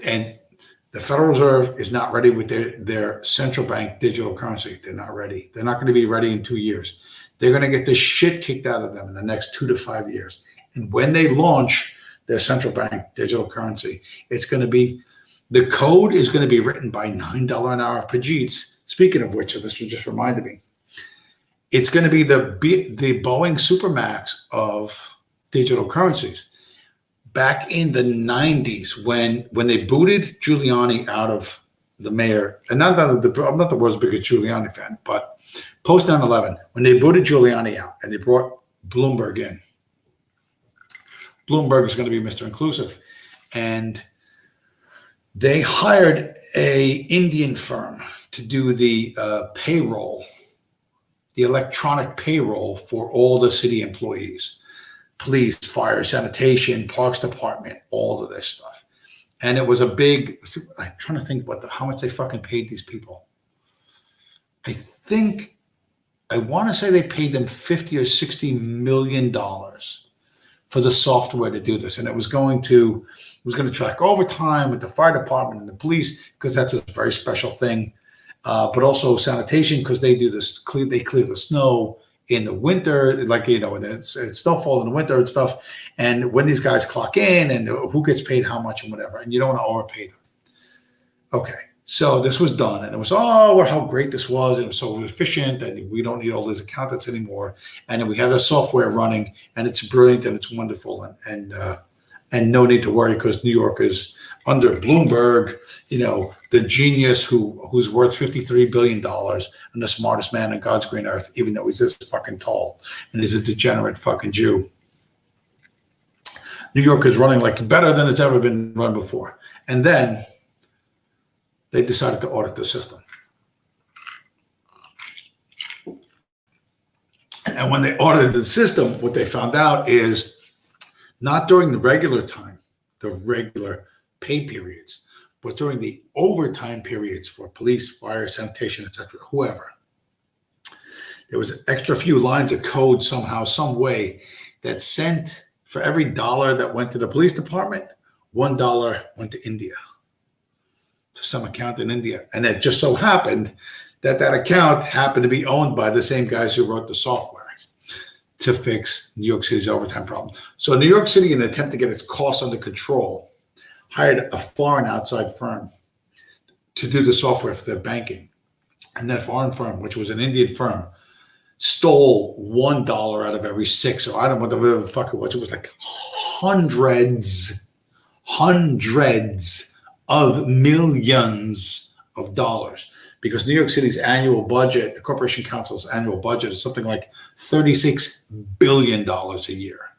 and the Federal Reserve is not ready with their central bank digital currency. They're not ready. They're not going to be ready in 2 years. They're going to get the shit kicked out of them in the next 2 to 5 years. And when they launch their central bank digital currency, it's going to be, the code is going to be written by $9 an hour Pajeets. Speaking of which, this just reminded me, it's going to be the Boeing Supermax of digital currencies. Back in the 90s, when they booted Giuliani out of the mayor, and I'm not the world's biggest Giuliani fan, but post 9/11, when they booted Giuliani out and they brought Bloomberg in, Bloomberg is going to be Mr. Inclusive, and they hired a Indian firm to do the payroll, the electronic payroll for all the city employees. Police, fire, sanitation, parks department, all of this stuff. And it was a big, I'm trying to think how much they fucking paid these people. I think I want to say they paid them 50 or 60 million dollars for the software to do this, and it was going to track overtime with the fire department and the police because that's a very special thing, but also sanitation because they do this. They clear the snow in the winter, like and it's snowfall in the winter and stuff. And when these guys clock in, and who gets paid how much and whatever, and you don't want to overpay them. Okay, so this was done, and it was how great this was. It was so efficient, and we don't need all these accountants anymore. And then we have the software running, and it's brilliant and it's wonderful, and no need to worry because New York is under Bloomberg, the genius who's worth $53 billion and the smartest man on God's green earth, even though he's this fucking tall and he's a degenerate fucking Jew. New York is running like better than it's ever been run before. And then they decided to audit the system. And when they audited the system, what they found out is not during the regular time, the regular pay periods, but during the overtime periods for police, fire, sanitation, etc., whoever, there was an extra few lines of code somehow, some way that sent for every dollar that went to the police department, $1 went to India, to some account in India. And it just so happened that account happened to be owned by the same guys who wrote the software to fix New York City's overtime problem. So New York City, in an attempt to get its costs under control, hired a foreign outside firm to do the software for their banking. And that foreign firm, which was an Indian firm, stole $1 out of every 6, or I don't know whatever the fuck it was. It was like hundreds of millions of dollars. Because New York City's annual budget, the Corporation Council's annual budget is something like $36 billion a year.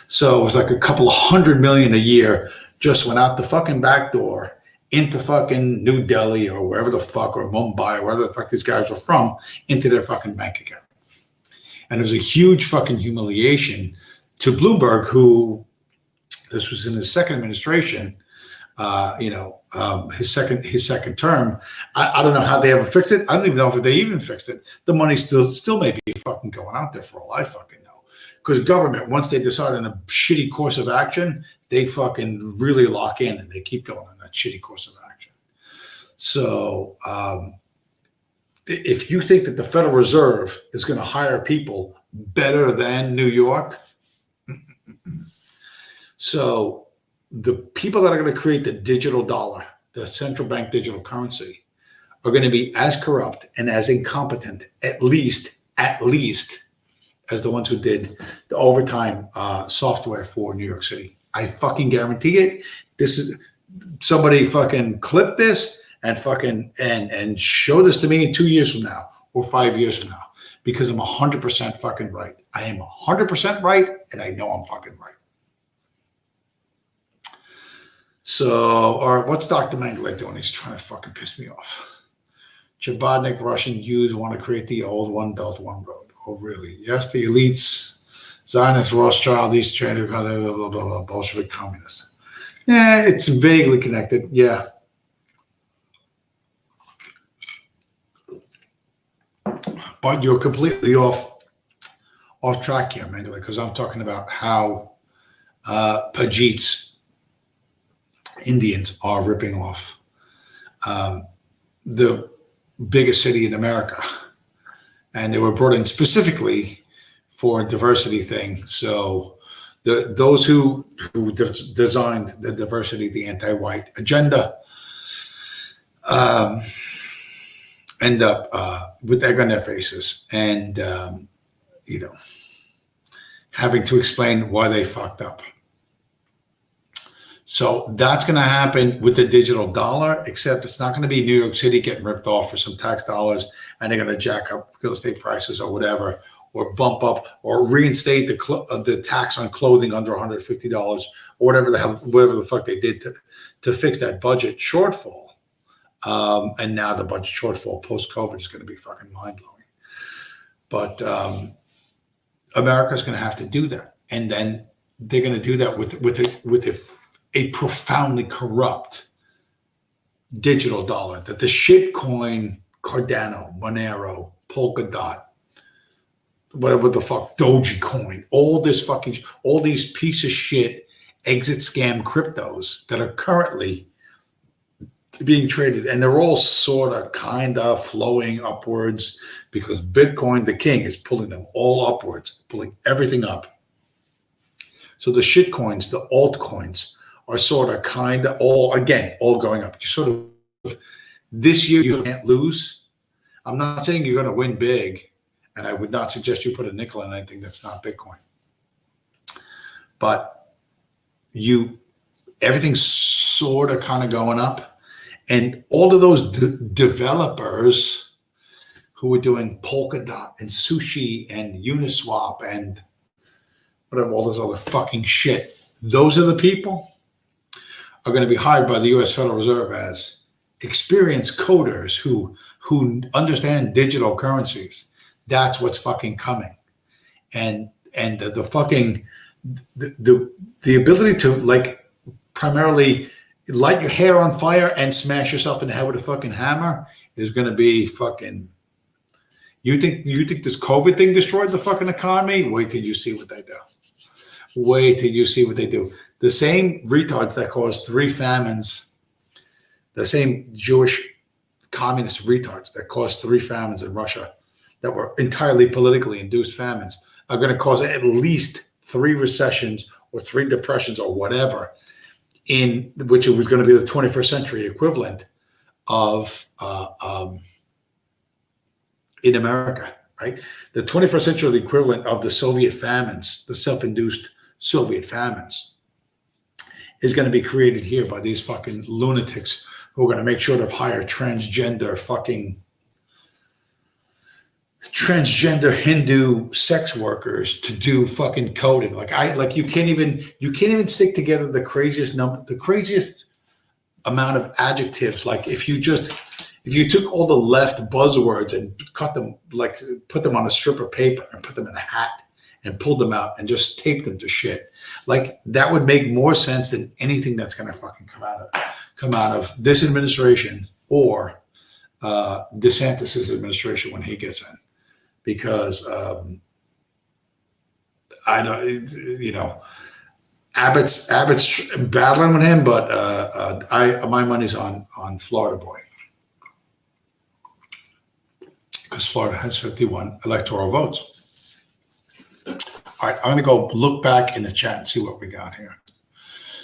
So it was like a couple of $100 million a year just went out the fucking back door into fucking New Delhi or wherever the fuck, or Mumbai, or wherever the fuck these guys were from, into their fucking bank account. And it was a huge fucking humiliation to Bloomberg, who, this was in his second administration, his second term. I don't know how they ever fixed it. I don't even know if they even fixed it. The money still may be fucking going out there for all I fucking know. Because government, once they decide on a shitty course of action, they fucking really lock in and they keep going on that shitty course of action. So if you think that the Federal Reserve is going to hire people better than New York, so the people that are going to create the digital dollar, the central bank digital currency, are going to be as corrupt and as incompetent, at least, as the ones who did the overtime software for New York City. I fucking guarantee it. This is somebody fucking clip this and fucking and show this to me in 2 years from now or 5 years from now, because I'm 100% fucking right. I am 100% right, and I know I'm fucking right. So, all right, what's Dr. Mengele doing? He's trying to fucking piss me off. Chabadnik, Russian Jews want to create the old One Belt, One Road. Oh, really? Yes, the elites, Zionists, Rothschild, East China, blah, blah, blah, blah, Bolshevik communists. Yeah, it's vaguely connected. Yeah. But you're completely off track here, Mengele, because I'm talking about how Pajit's Indians are ripping off the biggest city in America. And they were brought in specifically for a diversity thing. So those who designed the diversity, the anti-white agenda, end up with egg on their faces and, having to explain why they fucked up. So that's going to happen with the digital dollar, except it's not going to be New York City getting ripped off for some tax dollars and they're going to jack up real estate prices or whatever, or bump up or reinstate the tax on clothing under $150 or whatever the fuck they did to fix that budget shortfall. And now the budget shortfall post-COVID is going to be fucking mind-blowing. But America's going to have to do that. And then they're going to do that with a profoundly corrupt digital dollar, that the shit coin Cardano, Monero, Polkadot, whatever the fuck, Dogecoin, all these piece of shit exit scam cryptos that are currently being traded, and they're all sort of kind of flowing upwards because Bitcoin, the king, is pulling them all upwards, pulling everything up. So the shit coins, the altcoins, are sort of kind of all going up. You sort of, this year you can't lose. I'm not saying you're going to win big, and I would not suggest you put a nickel in anything that's not Bitcoin. But everything's sort of kind of going up, and all of those developers who are doing Polkadot and Sushi and Uniswap and whatever, all this other fucking shit, those are the people are going to be hired by the U.S. Federal Reserve as experienced coders who understand digital currencies. That's what's fucking coming, and the fucking the ability to like primarily light your hair on fire and smash yourself in the head with a fucking hammer is going to be fucking. You think this COVID thing destroyed the fucking economy? Wait till you see what they do. Wait till you see what they do. The same retards that caused 3 famines, the same Jewish communist retards that caused 3 famines in Russia that were entirely politically induced famines are going to cause at least 3 recessions or 3 depressions or whatever, in which it was going to be the 21st century equivalent of in America, right? The 21st century equivalent of the Soviet famines, the self-induced Soviet famines, is going to be created here by these fucking lunatics who are going to make sure to hire transgender Hindu sex workers to do fucking coding. You can't even stick together the craziest amount of adjectives. Like if you took all the left buzzwords and cut them, like put them on a strip of paper and put them in a hat and pulled them out and just taped them to shit, like that would make more sense than anything that's going to fucking come out of this administration or DeSantis's administration when he gets in, because I know, Abbott's battling with him, but my money's on Florida boy, because Florida has 51 electoral votes. All right, I'm going to go look back in the chat and see what we got here.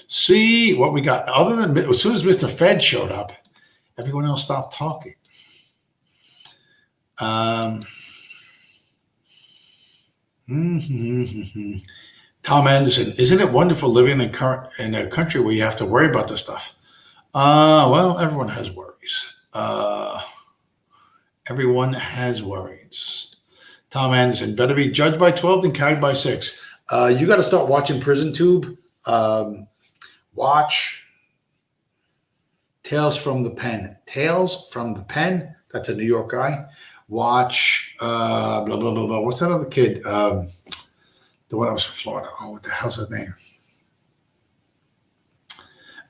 See what we got. Other than as soon as Mr. Fed showed up, everyone else stopped talking. Tom Anderson, isn't it wonderful living in a country where you have to worry about this stuff? Well, everyone has worries. Everyone has worries. Tom Anderson, better be judged by 12 than carried by 6. You got to start watching Prison Tube. Watch Tales from the Pen. Tales from the Pen. That's a New York guy. Watch blah, blah, blah, blah. What's that other kid? The one that was from Florida. Oh, what the hell's his name?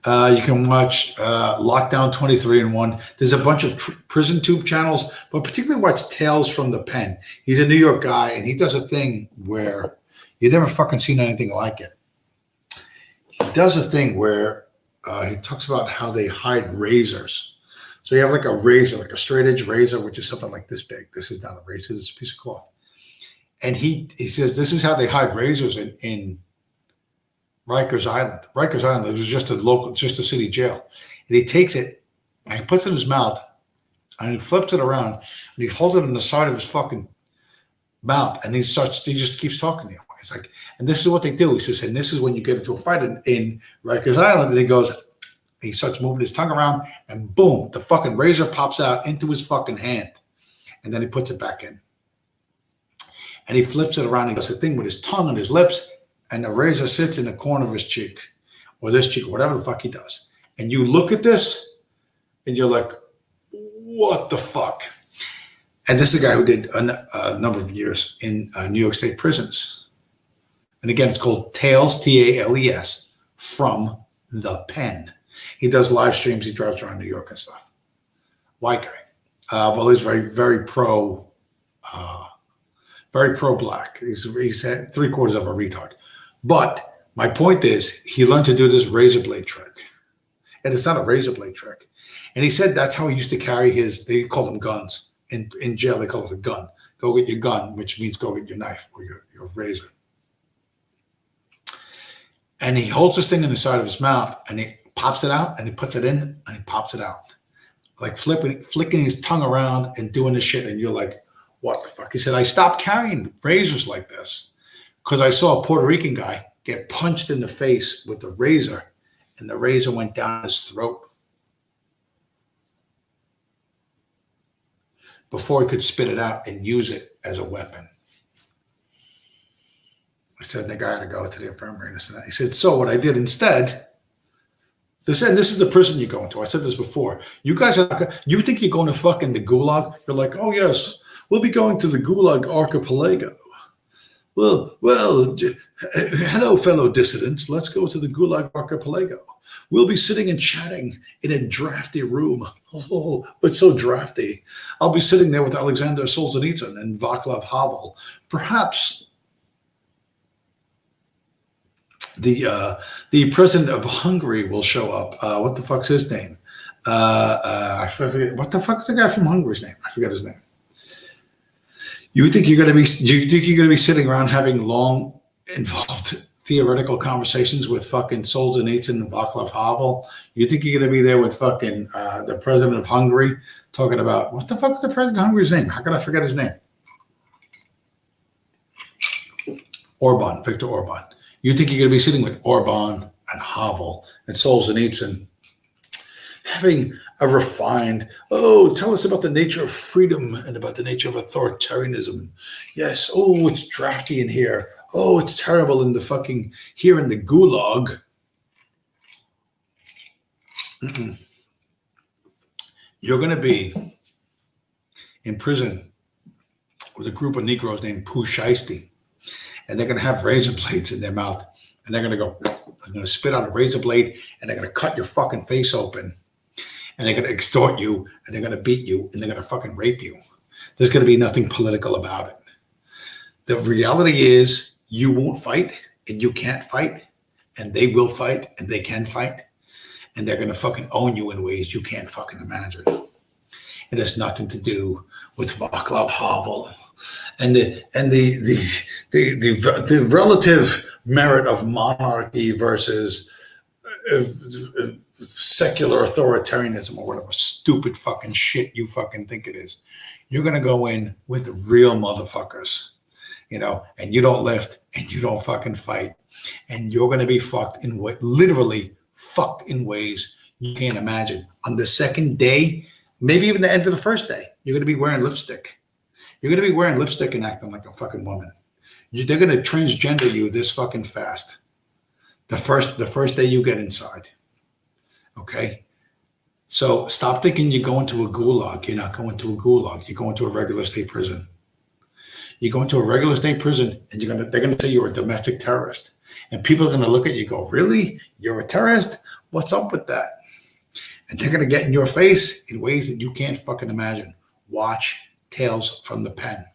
You can watch Lockdown 23-1. There's a bunch of Prison Tube channels, but particularly watch Tales from the Pen. He's a New York guy, and he does a thing where you've never fucking seen anything like it. He does a thing where he talks about how they hide razors. So you have like a razor, like a straight edge razor, which is something like this big. This is not a razor, this is a piece of cloth. And he says this is how they hide razors in Rikers Island. Rikers Island, it was just a city jail. And he takes it and he puts it in his mouth and he flips it around and he holds it on the side of his fucking mouth and he just keeps talking to you. It's like, and this is what they do. He says, and this is when you get into a fight in Rikers Island, and he starts moving his tongue around and boom, the fucking razor pops out into his fucking hand. And then he puts it back in. And he flips it around. He does a thing with his tongue and his lips, and the razor sits in the corner of his cheek or this cheek or whatever the fuck he does. And you look at this and you're like, what the fuck? And this is a guy who did a number of years in New York State prisons. And again, it's called Tales, Tales, from the Pen. He does live streams. He drives around New York and stuff. White guy. Well, he's very, very pro very pro-black. He's three-quarters of a retard. But my point is, he learned to do this razor blade trick. And it's not a razor blade trick. And he said that's how he used to carry they call them guns. In jail, they call it a gun. Go get your gun, which means go get your knife or your razor. And he holds this thing in the side of his mouth, and he pops it out, and he puts it in, and he pops it out. Like flicking his tongue around and doing this shit. And you're like, what the fuck? He said, I stopped carrying razors like this because I saw a Puerto Rican guy get punched in the face with the razor, and the razor went down his throat before he could spit it out and use it as a weapon. I said, the guy had to go to the infirmary. And he said, so what I did instead, this is the prison you're going to. I said this before. You guys you think you're going to fucking the gulag? You're like, oh yes, we'll be going to the gulag archipelago. Well, hello, fellow dissidents. Let's go to the gulag archipelago. We'll be sitting and chatting in a drafty room. Oh, it's so drafty. I'll be sitting there with Alexander Solzhenitsyn and Václav Havel. Perhaps the president of Hungary will show up. What the fuck's his name? I forget. What the fuck's the guy from Hungary's name? I forget his name. You think you're going to be sitting around having long, involved theoretical conversations with fucking Solzhenitsyn and Václav Havel? You think you're going to be there with fucking the president of Hungary talking about what the fuck's the president of Hungary's name? How could I forget his name? Orban, Viktor Orban. You think you're going to be sitting with Orban and Havel and Solzhenitsyn having a refined, tell us about the nature of freedom and about the nature of authoritarianism. Yes, it's drafty in here. Oh, it's terrible in the here in the gulag. You're going to be in prison with a group of Negroes named Pooh Shiesty. And they're going to have razor blades in their mouth. And they're going to spit out a razor blade, and they're going to cut your fucking face open. And they're going to extort you, and they're going to beat you, and they're going to fucking rape you. There's going to be nothing political about it. The reality is you won't fight, and you can't fight, and they will fight, and they can fight. And they're going to fucking own you in ways you can't fucking imagine. It has nothing to do with Václav Havel and the relative merit of monarchy versus secular authoritarianism or whatever stupid fucking shit you fucking think it is. You're going to go in with real motherfuckers, and you don't lift and you don't fucking fight. And you're going to be fucked literally fucked in ways you can't imagine. On the second day, maybe even the end of the first day, you're going to be wearing lipstick. You're going to be wearing lipstick and acting like a fucking woman. They're going to transgender you this fucking fast. The first day you get inside. Okay? So stop thinking you're going to a gulag. You're not going to a gulag. You're going to a regular state prison. You go into a regular state prison, and they're going to say you're a domestic terrorist. And people are going to look at you and go, really? You're a terrorist? What's up with that? And they're going to get in your face in ways that you can't fucking imagine. Watch Tales from the Pen.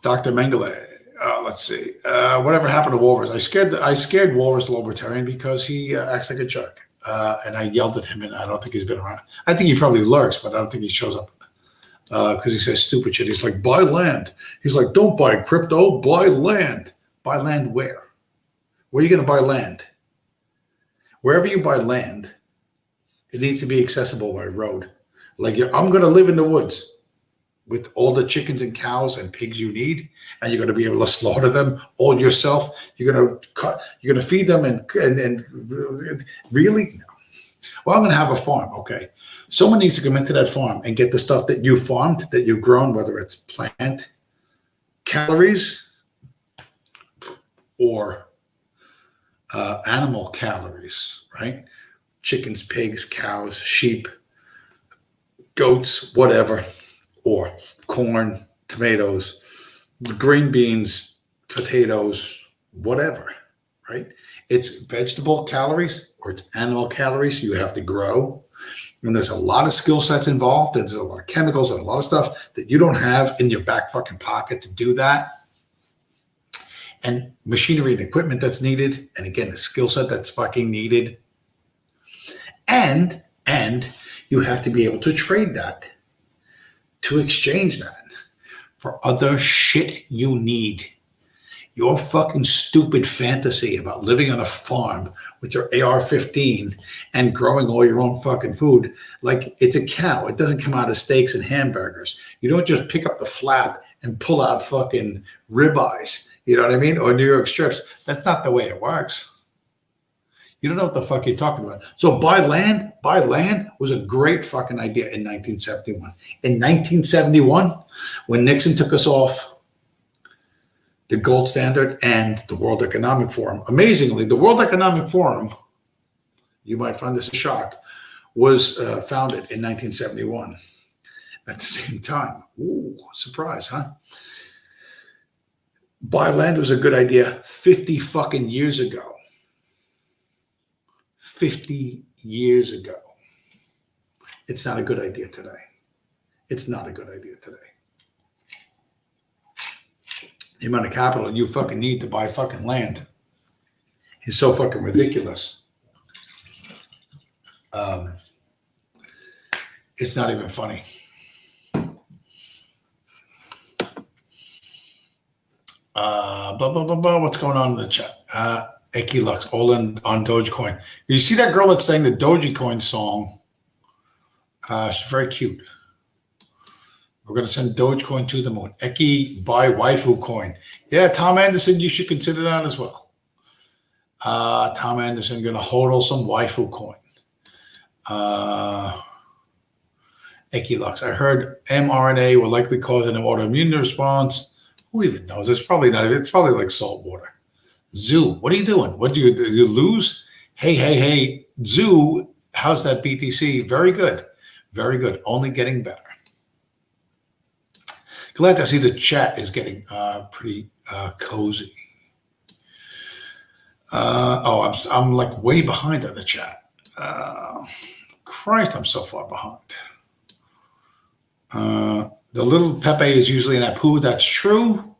Dr. Mengele, let's see. Whatever happened to Walrus? I scared Walrus the Libertarian because he acts like a jerk. And I yelled at him, and I don't think he's been around. I think he probably lurks, but I don't think he shows up because he says stupid shit. He's like, buy land. He's like, don't buy crypto, buy land. Buy land where? Where are you going to buy land? Wherever you buy land, it needs to be accessible by road. Like, I'm going to live in the woods with all the chickens and cows and pigs you need, and you're going to be able to slaughter them all yourself. You're going to feed them and really? No. Well, I'm going to have a farm. Okay. Someone needs to come into that farm and get the stuff that you farmed, that you've grown, whether it's plant calories or animal calories, right? Chickens, pigs, cows, sheep, goats, whatever, or corn, tomatoes, green beans, potatoes, whatever, right? It's vegetable calories or it's animal calories you have to grow, And there's a lot of skill sets involved. There's a lot of chemicals and a lot of stuff that you don't have in your back fucking pocket to do that. And machinery and equipment that's needed. And again, the skill set that's fucking needed. And you have to be able to trade that, to exchange that for other shit you need. Your fucking stupid fantasy about living on a farm with your AR-15 and growing all your own fucking food like it's a cow. It doesn't come out of steaks and hamburgers. You don't just pick up the flap and pull out fucking ribeyes, you know what I mean? Or New York strips. That's not the way it works. You don't know what the fuck you're talking about. So buy land was a great fucking idea in 1971. In 1971, when Nixon took us off the gold standard and the World Economic Forum, amazingly, the World Economic Forum, you might find this a shock, was founded in 1971 at the same time. Ooh, surprise, huh? Buy land was a good idea 50 fucking years ago. 50 years ago. It's not a good idea today. It's not a good idea today. The amount of capital you fucking need to buy fucking land is so fucking ridiculous. It's not even funny. What's going on in the chat? Equilux, all in on Dogecoin. You see that girl that sang the Dogecoin song? She's very cute. We're going to send Dogecoin to the moon. Eki buy waifu coin. Yeah, Tom Anderson, you should consider that as well. Tom Anderson going to hodl some waifu coin. Equilux. I heard mRNA will likely cause an autoimmune response. Who even knows? It's probably not. It's probably like salt water. Zoo, what are you doing? What do you lose? Hey, Zoo, how's that BTC? Very good. Very good. Only getting better. Glad to see the chat is getting pretty cozy. I'm like way behind on the chat. Christ, I'm so far behind. The little Pepe is usually an Apu. That's true.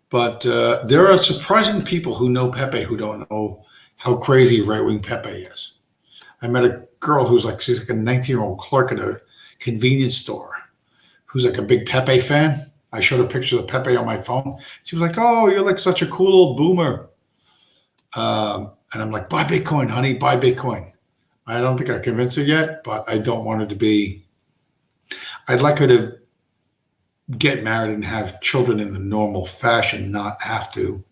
But there are surprising people who know Pepe who don't know how crazy right-wing Pepe is. I met a girl she's like a 19-year-old clerk at a convenience store who's like a big Pepe fan. I showed a picture of Pepe on my phone. She was like, "Oh, you're like such a cool old boomer." And I'm like, "Buy Bitcoin, honey, buy Bitcoin." I don't think I convinced her yet, but I don't want her to be. I'd like her to get married and have children in a normal fashion, not have to.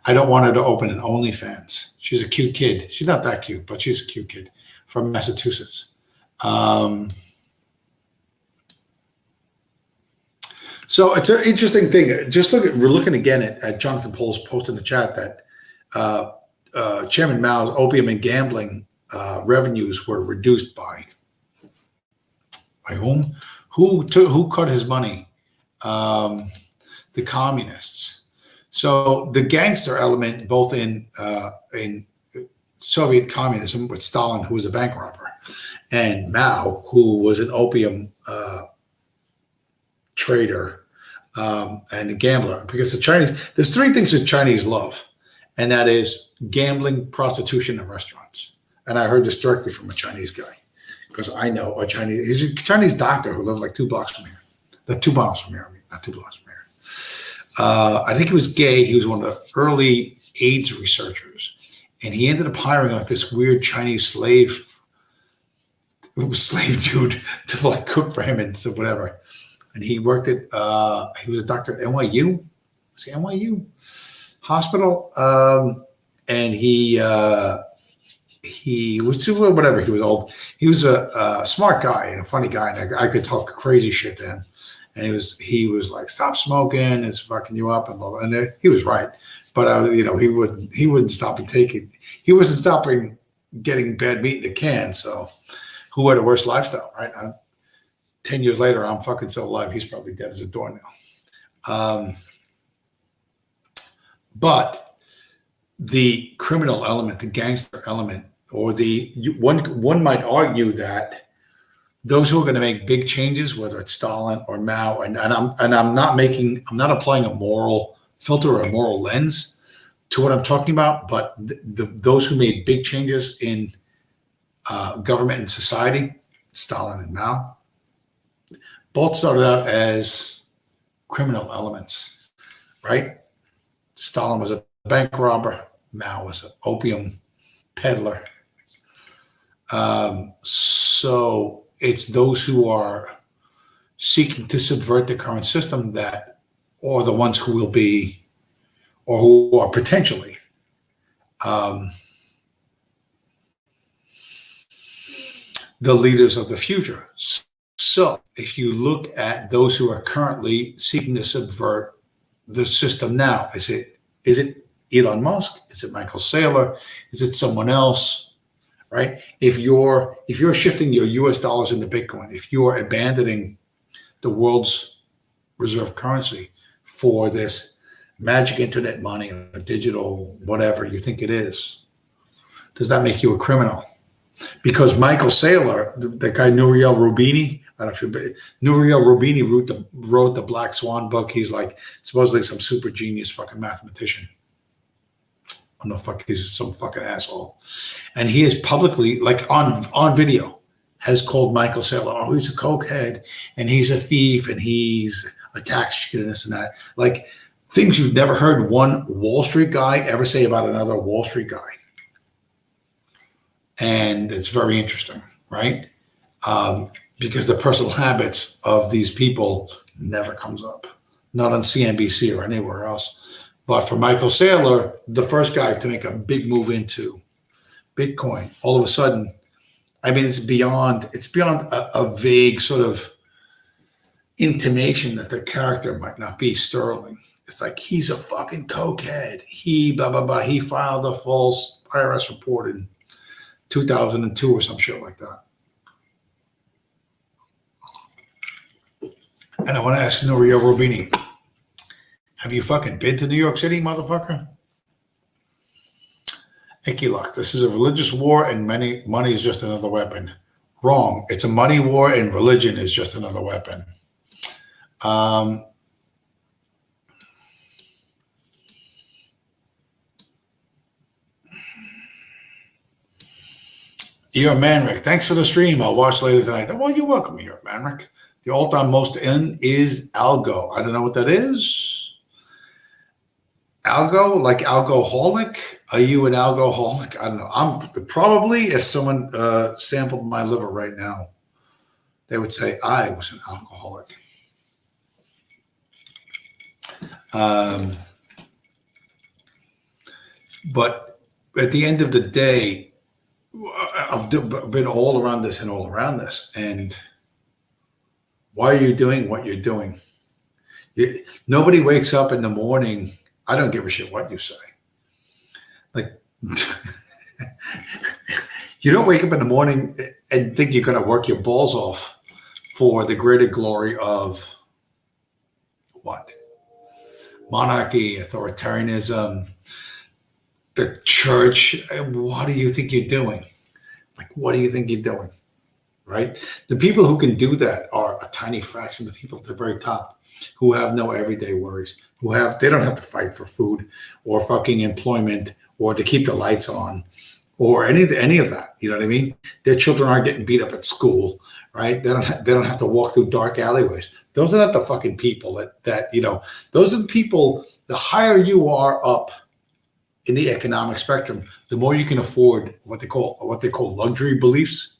I don't want her to open an OnlyFans. She's a cute kid. She's not that cute, but she's a cute kid from Massachusetts. So it's an interesting thing. We're looking again at Jonathan Poll's post in the chat that Chairman Mao's opium and gambling revenues were reduced by whom? Who cut his money? The communists. So the gangster element, both in Soviet communism with Stalin, who was a bank robber, and Mao, who was an opium trader and a gambler. Because the Chinese, there's three things that Chinese love, and that is gambling, prostitution, and restaurants. And I heard this directly from a Chinese guy. Because I know he's a Chinese doctor who lived like 2 blocks from here. Not 2 miles from here, not 2 blocks from here. I think he was gay. He was one of the early AIDS researchers. And he ended up hiring like this weird Chinese slave dude to like cook for him and so whatever. And he worked at, he was a doctor at NYU. Was it NYU Hospital? And he was whatever. He was old. He was a smart guy and a funny guy, and I could talk crazy shit to him. And he was like, "Stop smoking! It's fucking you up." And blah, blah. And he was right, but he wouldn't stop and take it. He wasn't stopping getting bad meat in a can. So, who had a worse lifestyle, right? 10 years later, I'm fucking still alive. He's probably dead as a doornail. But the criminal element, the gangster element, or one might argue that those who are going to make big changes, whether it's Stalin or Mao, I'm not applying a moral filter or a moral lens to what I'm talking about, but those who made big changes in government and society, Stalin and Mao, both started out as criminal elements, right? Stalin was a bank robber. Mao was an opium peddler. So it's those who are seeking to subvert the current system that, or the ones who will be, or who are potentially the leaders of the future. So if you look at those who are currently seeking to subvert the system now, is it Elon Musk? Is it Michael Saylor? Is it someone else? Right? If you're shifting your US dollars into Bitcoin, if you are abandoning the world's reserve currency for this magic internet money or digital whatever you think it is, does that make you a criminal? Because Michael Saylor, the guy Nouriel Roubini, I don't know if Nouriel Roubini wrote the Black Swan book. He's like supposedly some super genius fucking mathematician. Oh, no, fuck, he's some fucking asshole. And he is publicly, like on video, has called Michael Saylor, oh, he's a cokehead, and he's a thief, and he's a tax cheat, and this and that. Like things you've never heard one Wall Street guy ever say about another Wall Street guy. And it's very interesting, right? Because the personal habits of these people never comes up, not on CNBC or anywhere else. But for Michael Saylor, the first guy to make a big move into Bitcoin, all of a sudden, I mean, it's beyond a vague sort of intimation that the character might not be sterling. It's like he's a fucking cokehead. He blah blah blah. He filed a false IRS report in 2002 or some shit like that. And I want to ask Nouriel Roubini, have you fucking been to New York City, motherfucker? Icky Luck, this is a religious war and money is just another weapon. Wrong. It's a money war and religion is just another weapon. Eor Manrick, thanks for the stream. I'll watch later tonight. Well, you're welcome, Eor Manrick. The alt I'm most in is Algo. I don't know what that is. Algo, like alcoholic? Are you an alcoholic? I don't know. I'm probably, if someone sampled my liver right now, they would say I was an alcoholic. But at the end of the day, I've been all around this and all around this. And why are you doing what you're doing? Nobody wakes up in the morning. I don't give a shit what you say. Like, you don't wake up in the morning and think you're going to work your balls off for the greater glory of what? Monarchy, authoritarianism, the church. What do you think you're doing? Like, what do you think you're doing? Right? The people who can do that are a tiny fraction of the people at the very top who have no everyday worries, they don't have to fight for food or fucking employment or to keep the lights on or any of that. You know what I mean? Their children aren't getting beat up at school, right? They don't have to walk through dark alleyways. Those are not the fucking people that those are the people. The higher you are up in the economic spectrum, the more you can afford what they call luxury beliefs.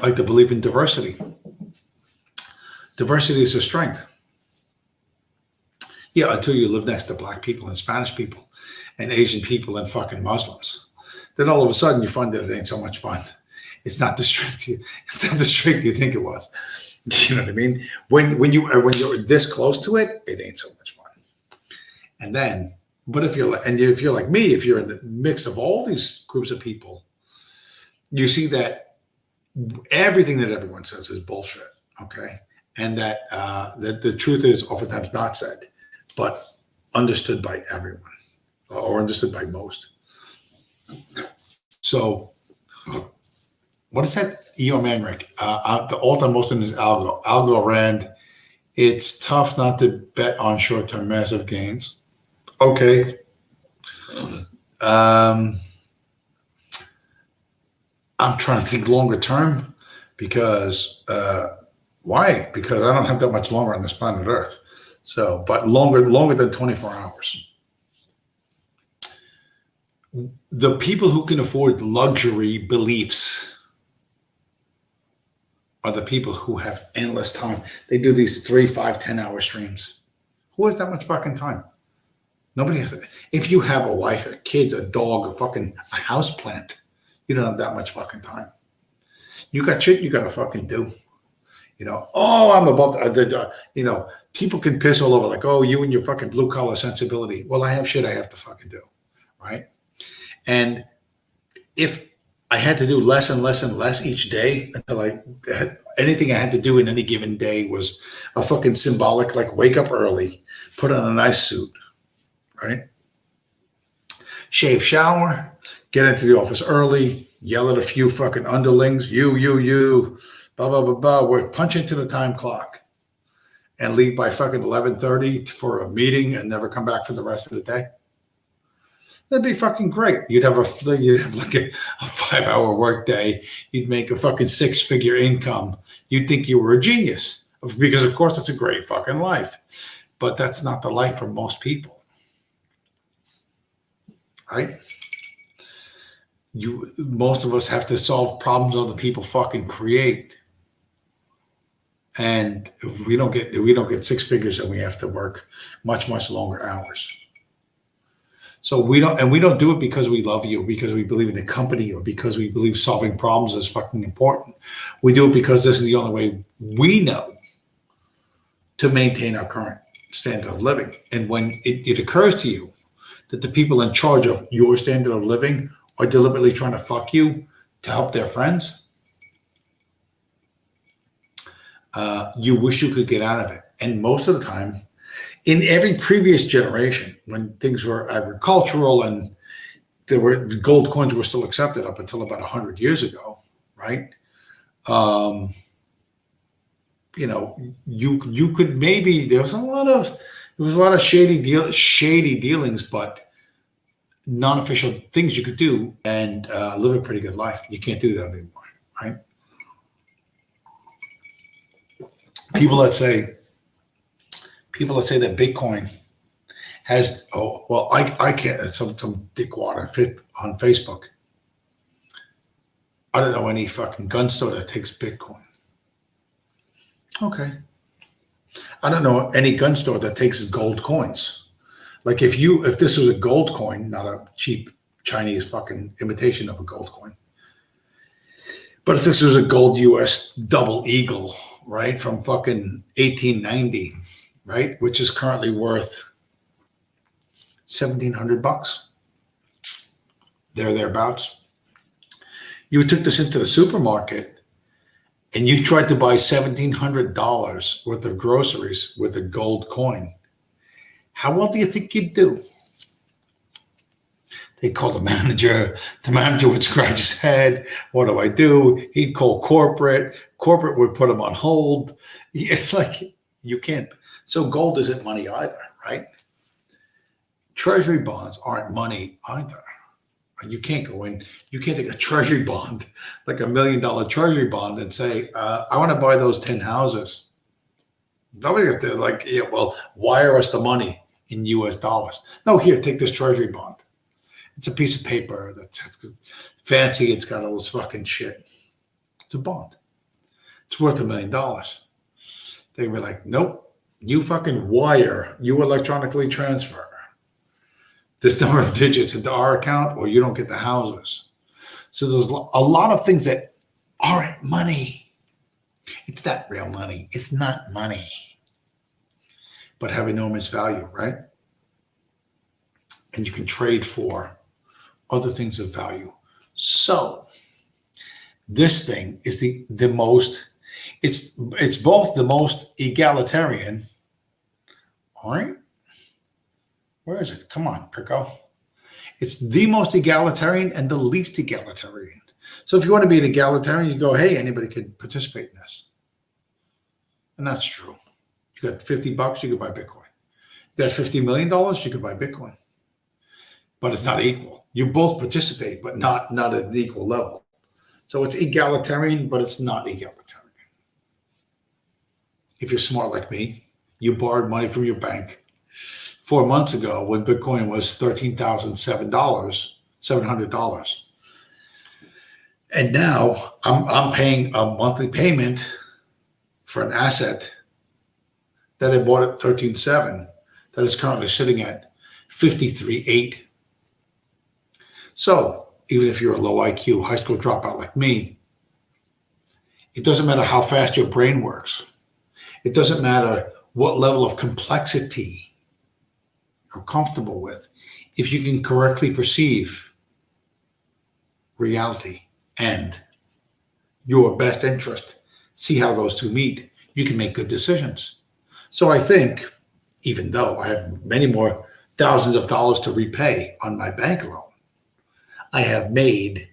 Like the belief in diversity. Diversity is a strength. Yeah, until you live next to black people and Spanish people and Asian people and fucking Muslims. Then all of a sudden you find that it ain't so much fun. It's not the strength you think it was. You know what I mean? When you're this close to it, it ain't so much fun. And then, but if you're like me, if you're in the mix of all these groups of people, you see that everything that everyone says is bullshit. Okay. and that the truth is oftentimes not said, but understood by everyone or understood by most. So, what is that? Eeyore Manrick. The alt I'm most in is Algo. Algo Rand. It's tough not to bet on short-term massive gains. Okay. I'm trying to think longer term because why? Because I don't have that much longer on this planet Earth. So, but longer than 24 hours. The people who can afford luxury beliefs are the people who have endless time. They do these 3, 5, 10-hour streams. Who has that much fucking time? Nobody has it. If you have a wife, a kids, a dog, a house plant, you don't have that much fucking time. You got shit you got to fucking do. I'm above, people can piss all over like, oh, you and your fucking blue collar sensibility. Well, I have shit I have to fucking do. Right. And if I had to do less and less and less each day until anything I had to do in any given day was a fucking symbolic, like wake up early, put on a nice suit, right? Shave, shower, get into the office early, yell at a few fucking underlings, you, blah, blah, blah, blah. We're punching to the time clock and leave by fucking 11:30 for a meeting and never come back for the rest of the day. That'd be fucking great. You'd have like a 5-hour work day. You'd make a fucking 6-figure income. You'd think you were a genius because, of course, it's a great fucking life. But that's not the life for most people, right? Most of us have to solve problems other people fucking create, and we don't get 6 figures, and we have to work much, much longer hours. So we don't do it because we love you, because we believe in the company, or because we believe solving problems is fucking important. We do it because this is the only way we know to maintain our current standard of living. And when it occurs to you that the people in charge of your standard of living are deliberately trying to fuck you to help their friends, you wish you could get out of it. And most of the time, in every previous generation, when things were agricultural and gold coins were still accepted up until about 100 years ago, right? You could maybe there was a lot of shady dealings, but non-official things you could do and live a pretty good life. You can't do that anymore, right? People that say that Bitcoin has, I can't, some dickwad on Facebook. I don't know any fucking gun store that takes Bitcoin. Okay. I don't know any gun store that takes gold coins. Like if this was a gold coin, not a cheap Chinese fucking imitation of a gold coin, but if this was a gold US double eagle, right, from fucking 1890, right, which is currently worth $1,700, thereabouts. You took this into the supermarket and you tried to buy $1,700 worth of groceries with a gold coin. How well do you think you'd do? They'd call the manager. The manager would scratch his head. What do I do? He'd call corporate. Corporate would put him on hold. Like, you can't. So gold isn't money either, right? Treasury bonds aren't money either. You can't go in. You can't take a treasury bond, like $1 million treasury bond, and say, I want to buy those 10 houses. Nobody got to wire us the money in US dollars. No, here, take this treasury bond. It's a piece of paper that's fancy. It's got all this fucking shit. It's a bond. It's worth $1 million. They were like, nope, you fucking wire, you electronically transfer this number of digits into our account or you don't get the houses. So there's a lot of things that aren't money. It's not real money. It's not money, but have enormous value, right? And you can trade for other things of value. So this thing is the most, It's both the most egalitarian. All right, where is it? Come on, Prico. It's the most egalitarian and the least egalitarian. So if you want to be an egalitarian, you go, hey, anybody could participate in this, and that's true. You got $50, you could buy Bitcoin. You got $50 million, you could buy Bitcoin, but it's not equal. You both participate, but not at an equal level. So it's egalitarian, but it's not egalitarian. If you're smart like me, you borrowed money from your bank 4 months ago when Bitcoin was $13,700. And now I'm paying a monthly payment for an asset that I bought at 13.7 that is currently sitting at 53.8. So even if you're a low IQ high school dropout like me, it doesn't matter how fast your brain works. It doesn't matter what level of complexity you're comfortable with. If you can correctly perceive reality and your best interest, see how those two meet, you can make good decisions. So I think, even though I have many more thousands of dollars to repay on my bank loan, I have made,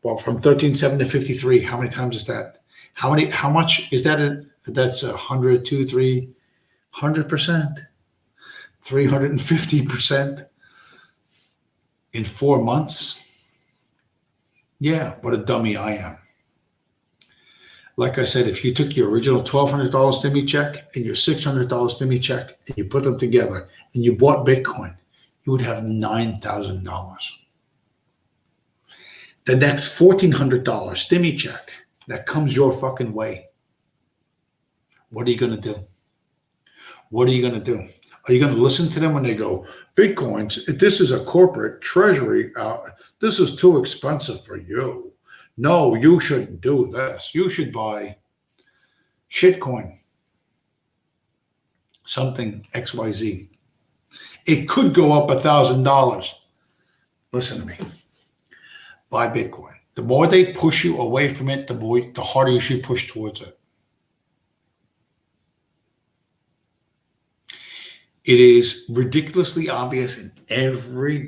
well, from 13.7 to 53. How many times is that? How much is that? That's 100, 2, 300%, 350% in 4 months. Yeah, what a dummy I am. Like I said, if you took your original $1,200 stimmy check and your $600 stimmy check and you put them together and you bought Bitcoin, you would have $9,000. The next $1,400 stimmy check that comes your fucking way, what are you going to do? What are you going to do? Are you going to listen to them when they go, Bitcoins, this is a corporate treasury. This is too expensive for you. No, you shouldn't do this. You should buy shitcoin, something XYZ. It could go up $1,000. Listen to me. Buy Bitcoin. The more they push you away from it, the harder you should push towards it. It is ridiculously obvious, and every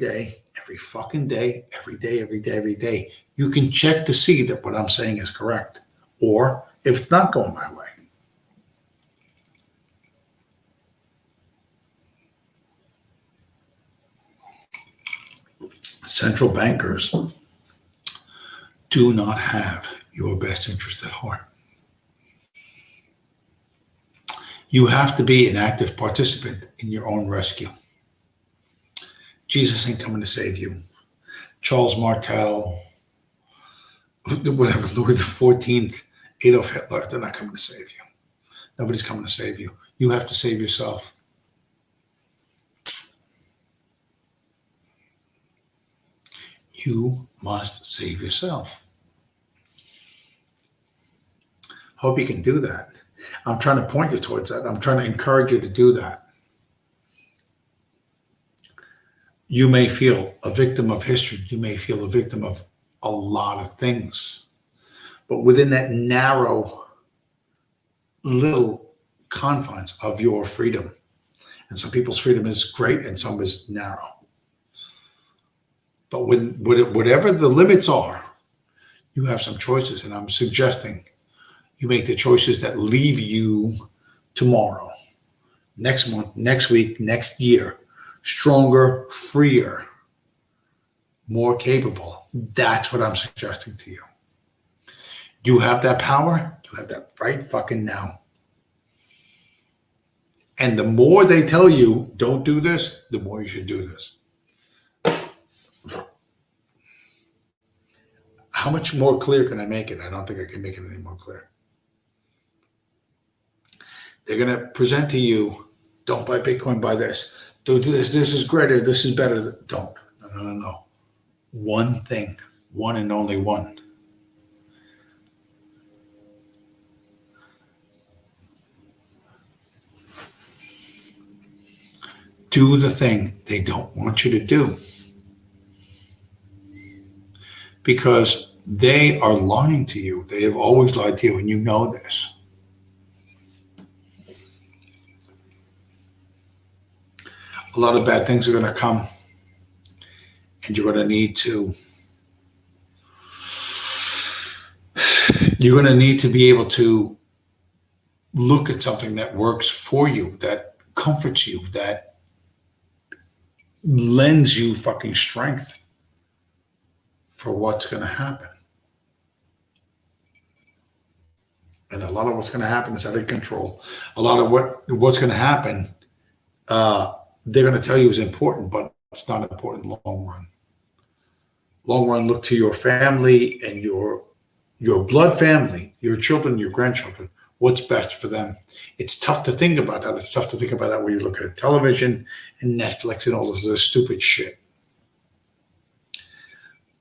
fucking day, every day, you can check to see that what I'm saying is correct, or if it's not going my way. Central bankers do not have your best interest at heart. You have to be an active participant in your own rescue. Jesus ain't coming to save you. Charles Martel, whatever, Louis XIV, Adolf Hitler, they're not coming to save you. Nobody's coming to save you. You have to save yourself. You must save yourself. Hope you can do that. I'm trying to point you towards that. I'm trying to encourage you to do that. You may feel a victim of history. You may feel a victim of a lot of things. But within that narrow little confines of your freedom, and some people's freedom is great and some is narrow. But whatever the limits are, you have some choices. And I'm suggesting you make the choices that leave you tomorrow, next month, next week, next year, stronger, freer, more capable. That's what I'm suggesting to you. You have that power. You have that right fucking now. And the more they tell you, don't do this, the more you should do this. How much more clear can I make it? I don't think I can make it any more clear. They're going to present to you, don't buy Bitcoin, buy this. Don't do this. This is greater. This is better. Don't. No. One thing. One and only one. Do the thing they don't want you to do. Because They are lying to you. They have always lied to you, and you know this. A lot of bad things are going to come, and you're going to need to. You're going to need to be able to look at something that works for you, that comforts you, that lends you fucking strength for what's going to happen. And a lot of what's going to happen is out of control. A lot of what's going to happen, they're going to tell you is important, but it's not important in the long run. Long run, look to your family and your blood family, your children, your grandchildren. What's best for them? It's tough to think about that. It's tough to think about that when you look at television and Netflix and all this other stupid shit.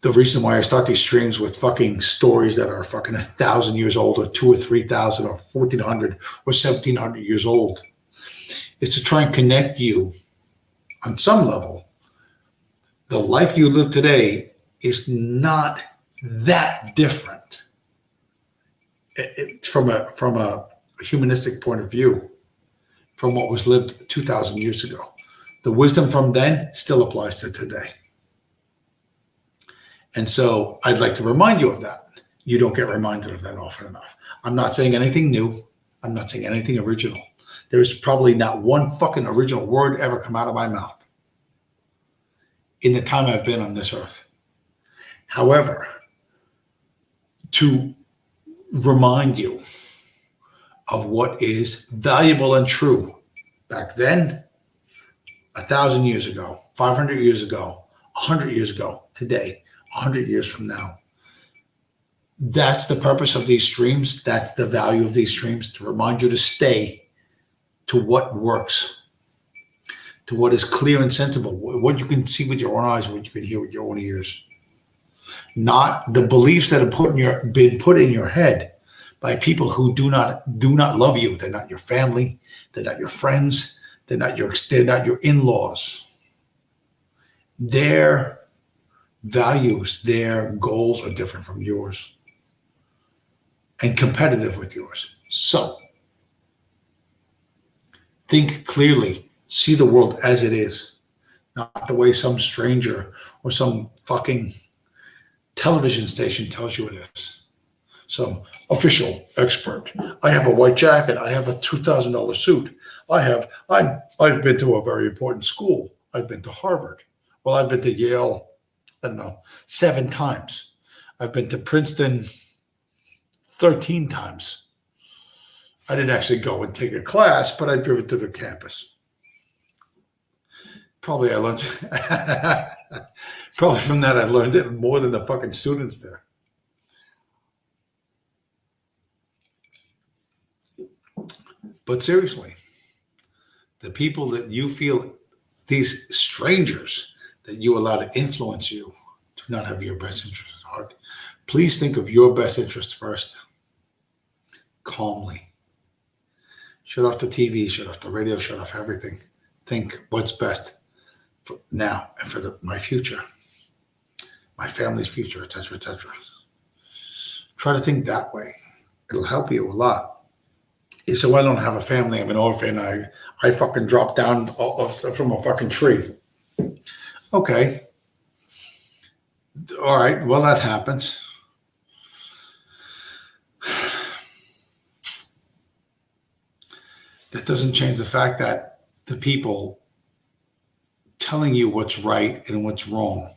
The reason why I start these streams with fucking stories that are fucking 1,000 years old or 2,000 or 3,000 or 1,400 or 1,700 years old is to try and connect you on some level. The life you live today is not that different from a humanistic point of view from what was lived 2,000 years ago. The wisdom from then still applies to today. And so I'd like to remind you of that. You don't get reminded of that often enough. I'm not saying anything new. I'm not saying anything original. There's probably not one fucking original word ever come out of my mouth in the time I've been on this earth. However, to remind you of what is valuable and true back then, 1,000 years ago, 500 years ago, 100 years ago, today, 100 years from now. That's the purpose of these streams. That's the value of these streams, to remind you to stay to what works, to what is clear and sensible, what you can see with your own eyes, what you can hear with your own ears. Not the beliefs that have been put in your head by people who do not love you. They're not your family. They're not your friends. They're not your in-laws. Their values, their goals are different from yours and competitive with yours. So think clearly, see the world as it is, not the way some stranger or some fucking television station tells you it is. Some official expert. I have a white jacket. I have a $2,000 suit. I've been to a very important school. I've been to Harvard. Well, I've been to Yale, 7 times. I've been to Princeton 13 times. I didn't actually go and take a class, but I've driven to the campus. Probably I learned, probably from that I learned it more than the fucking students there. But seriously, the people that you feel, these strangers that you allow to influence you, do not have your best interest at heart. Please think of your best interest first. Calmly. Shut off the TV, shut off the radio, shut off everything. Think what's best for now and for my future, my family's future, etc., etc. Try to think that way. It'll help you a lot. You say, well, I don't have a family. I'm an orphan. I fucking dropped down from a fucking tree. Okay. All right. Well, that happens. That doesn't change the fact that the people telling you what's right and what's wrong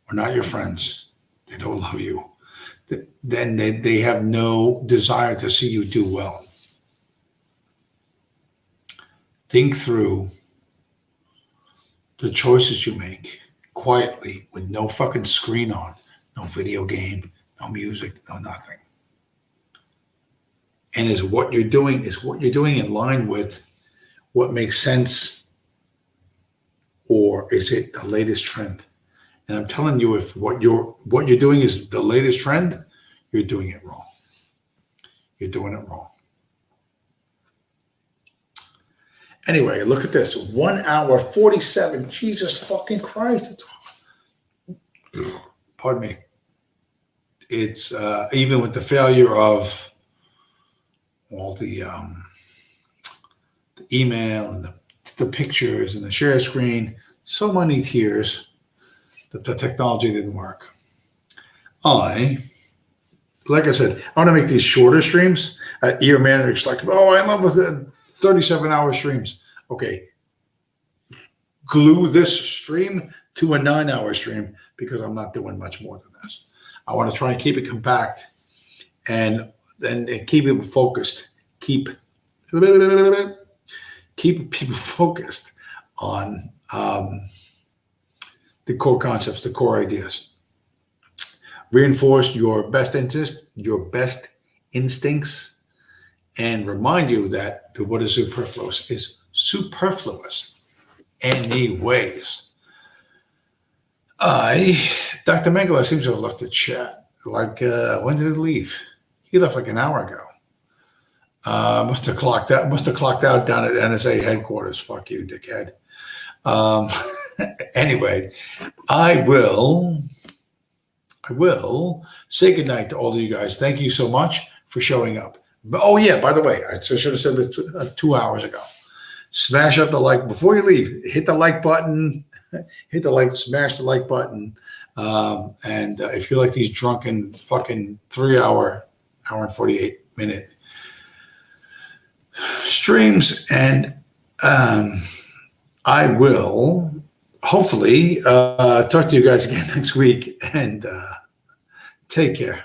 are not your friends. They don't love you. Then they have no desire to see you do well. Think through the choices you make quietly with no fucking screen on, no video game, no music, no nothing. And is what you're doing in line with what makes sense, or is it the latest trend? And I'm telling you, if what you're doing is the latest trend, you're doing it wrong. You're doing it wrong. Anyway, look at this. 1 hour, 47. Jesus fucking Christ. Pardon me. it's even with the failure of all the email and the pictures and the share screen, so many tears that the technology didn't work. I, like I said, I want to make these shorter streams. Your manager's like, oh, I love the 37-hour streams. Okay, glue this stream to a 9-hour stream because I'm not doing much more than this. I want to try and keep it compact and then keep people focused. Keep people focused on the core concepts, the core ideas. Reinforce your best instincts, and remind you that what is superfluous anyways. Dr. Mengele seems to have left the chat. Like, when did he leave? He left like an hour ago. Must have clocked out down at NSA headquarters. Fuck you, dickhead. Anyway, I will say goodnight to all of you guys. Thank you so much for showing up. Oh yeah, by the way, I should have said this 2 hours ago. Smash up the like before you leave. Hit the like button. Smash the like button. And if you like these drunken fucking 3 hour and 48-minute streams, and I will hopefully talk to you guys again next week, and take care.